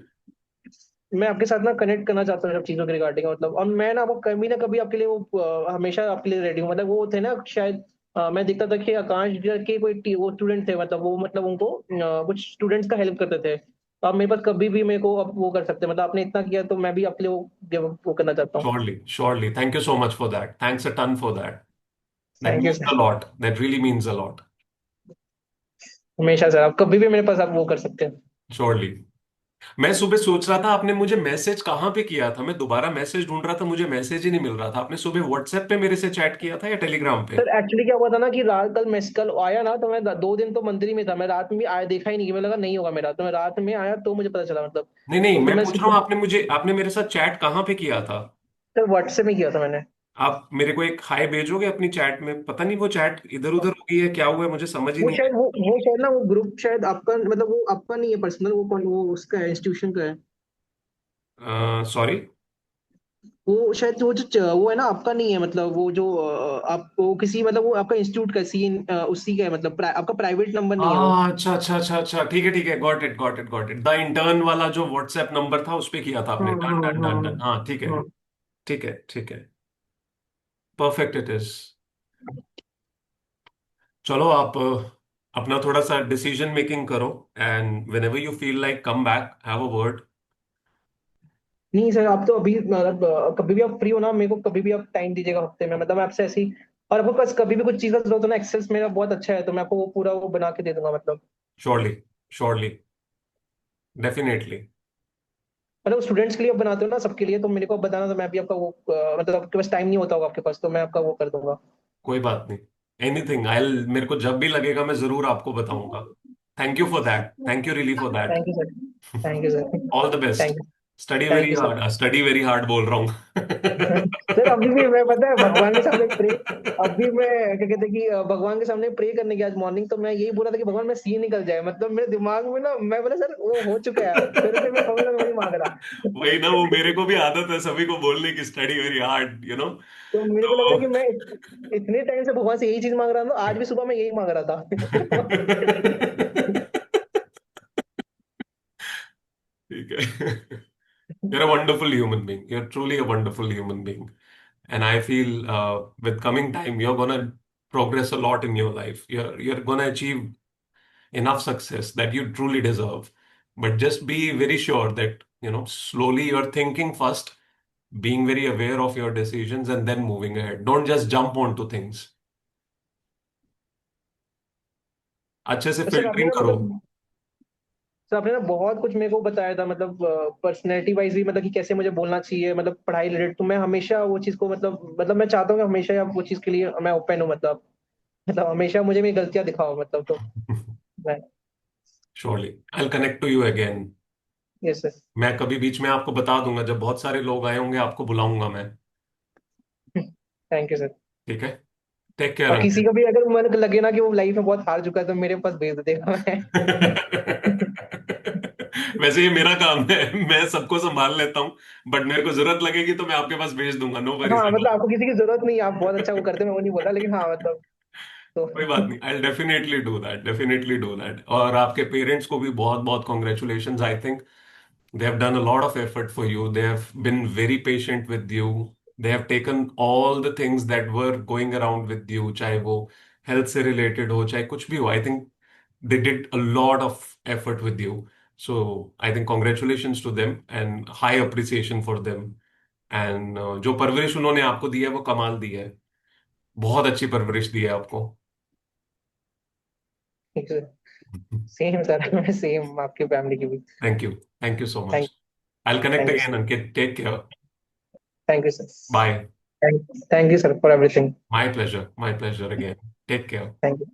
मैं आपके साथ ना कनेक्ट करना चाहता हूँ सब चीजों के रिगार्डिंग, मतलब और मैं ना वो कभी ना कभी आपके लिए वो हमेशा आपके लिए रेडी हूँ। मतलब वो थे ना शायद मैं देखता था कि आकाश के कोई वो स्टूडेंट थे, मतलब वो मतलब उनको कुछ स्टूडेंट्स का हेल्प करते थे, तो आप मेरे पास कभी भी मेरे को अब वो कर सकते हैं, मतलब आपने इतना किया तो मैं भी आपके लिए वो करना चाहता हूँ। Surely, surely, thank you so much for that, thanks a ton for that. That thank you means sir. A lot, that really means a lot. हमेशा सर, आप कभी भी मेरे पास आप वो कर सकते हैं। श्योरली। मैं सुबह सोच रहा था आपने मुझे मैसेज कहाँ पे किया था, मैं दोबारा मैसेज ढूंढ रहा था, मुझे मैसेज ही नहीं मिल रहा था। आपने सुबह व्हाट्सएप पे मेरे से चैट किया था या टेलीग्राम पे? सर एक्चुअली क्या हुआ था ना कि रात कल मैं कल आया ना, तो मैं 2 दिन तो मंदिर में था, मैं रात में भी आया देखा ही नहीं, कि मैं लगा नहीं होगा मेरा, तो मैं रात में आया तो मुझे पता चला मतलब। नहीं नहीं, तो फिर मैं मैं पूछ रहा हूँ, आपने मेरे साथ चैट कहाँ पे किया था? सर व्हाट्सएप में किया था मैंने। आप मेरे को एक हाय भेजोगे अपनी चैट में? पता नहीं वो चैट इधर उधर हो गई है, क्या हुआ है, मुझे समझ ही वो नहीं शायद वो शायद ना वो ग्रुप शायद आपका मतलब वो आपका नहीं है पर्सनल, वो उसका है, इंस्टीट्यूशन का है। आया। सॉरी। वो शायद वो जो वो है ना आपका नहीं है, मतलब वो जो आप वो किसी मतलब वो आपका इंस्टीट्यूट का सीन उसी का है, मतलब आपका प्राइवेट नंबर नहीं है वो। अच्छा अच्छा अच्छा अच्छा, ठीक है ठीक है, got it got it got it, the intern वाला जो व्हाट्सएप नंबर था उस पे किया था हाँ आपने, डन हाँ डन हाँ डन डन, हाँ ठीक है। हाँ। ठीक है, ठीक है, परफेक्ट इट इज। चलो आप अपना थोड़ा सा डिसीजन मेकिंग करो, and when ever you feel like come back, have a word. नहीं सर, आप तो अभी मतलब कभी भी आप फ्री हो ना, मेरे को कभी भी आप टाइम दीजिएगा हफ्ते में, मतलब मैं आपसे ऐसी। और आपको पास कभी भी कुछ चीज़ का जरूरत हो ना, एक्सेस मेरा बहुत अच्छा है, तो मैं आपको वो पूरा वो बना के दे दूंगा मतलब। Surely, surely, definitely. मतलब स्टूडेंट्स के लिए आप बनाते हो ना, सबके लिए, तो मेरे को बताना, तो मैं भी आपका वो मतलब आपके पास टाइम नहीं होता होगा आपके पास, तो मैं आपका वो कर दूंगा। कोई बात नहीं, एनीथिंग आई, मेरे को जब भी लगेगा मैं जरूर आपको बताऊंगा। Thank you for that, thank you really for that. Thank you sir. Thank you sir. All the best. Thank you. Study thank very you sir. Hard, study very hard बोल रहा सर अभी भी मैं, पता है, भगवान के सामने प्रे, हूँ। अभी मैं क्या कहते हैं कि भगवान के सामने प्रे करने की आज मॉर्निंग, तो मैं यही बोला था कि भगवान मैं सी निकल जाए, मतलब मेरे दिमाग में ना, मैं बोला सर वो हो चुका है, फिर भी मैं हमेशा वही मांग रहा। वही ना, वो मेरे को भी आदत है सभी को बोलने की, study very hard, you know. तो मेरे को लग रहा है तो कि मैं इतने टाइम से भगवान से यही चीज मांग रहा था, आज भी सुबह मैं यही मांग रहा था। ठीक है। You're a wonderful human being. You're truly a wonderful human being. And I feel with coming time, you're gonna progress a lot in your life. You're gonna achieve enough success that you truly deserve. But just be very sure that, slowly you're thinking first, being very aware of your decisions, and then moving ahead. Don't just jump onto things. अच्छे से तो sir आपने filtering ना करो। मतलब, sir आपने ना बहुत कुछ मेरे को बताया था, मतलब पर्सनैलिटी वाइज भी, मतलब कि कैसे मुझे बोलना चाहिए, मतलब पढ़ाई रिलेटेड, तो मैं हमेशा वो चीज को मतलब मैं चाहता हूँ कि हमेशा आप वो चीज के लिए मैं ओपन हूँ, मतलब हमेशा मुझे मेरी गलतियां दिखाओ, मतलब तो मैं। Surely. I'll connect to you again. Yes sir. मैं कभी बीच में आपको बता दूंगा, जब बहुत सारे लोग आए होंगे आपको बुलाऊंगा मैं। Thank you sir. ठीक है। टेक केयर और किसी अंकित। का भी अगर मन लगे ना कि वो लाइफ में बहुत हार चुका है, तो मेरे पास भेज देगा मैं। वैसे ये मेरा काम है, मैं सबको संभाल लेता हूँ, बट मेरे को जरूरत लगेगी तो मैं आपके पास भेज दूंगा, नो वरीज हाँ एट मतलब ऑल। आपको किसी की जरूरत नहीं है, आप बहुत अच्छा वो करते हैं, मैं वो नहीं बोला, लेकिन हाँ मतलब तो। कोई बात नहीं, I definitely do that, definitely do that. और आपके पेरेंट्स को भी बहुत बहुत congratulations. I think they have done a lot of effort for you. They have been very patient with you. They have taken all the things that were going around with you, चाहे वो health से related हो, चाहे कुछ भी हो. I think they did a lot of effort with you. So I think congratulations to them and high appreciation for them. And जो परवरिश उन्होंने आपको दी है वो कमाल दी है, बहुत अच्छी परवरिश दी है आपको। ठीक है। सेम सर, मैं सेम आपकी फैमिली की भी। Thank you so thank much. I'll connect thank you again, sir. Ankit. Take care. Thank you sir. Bye. Thank you sir for everything. My pleasure. My pleasure again. Take care. Thank you.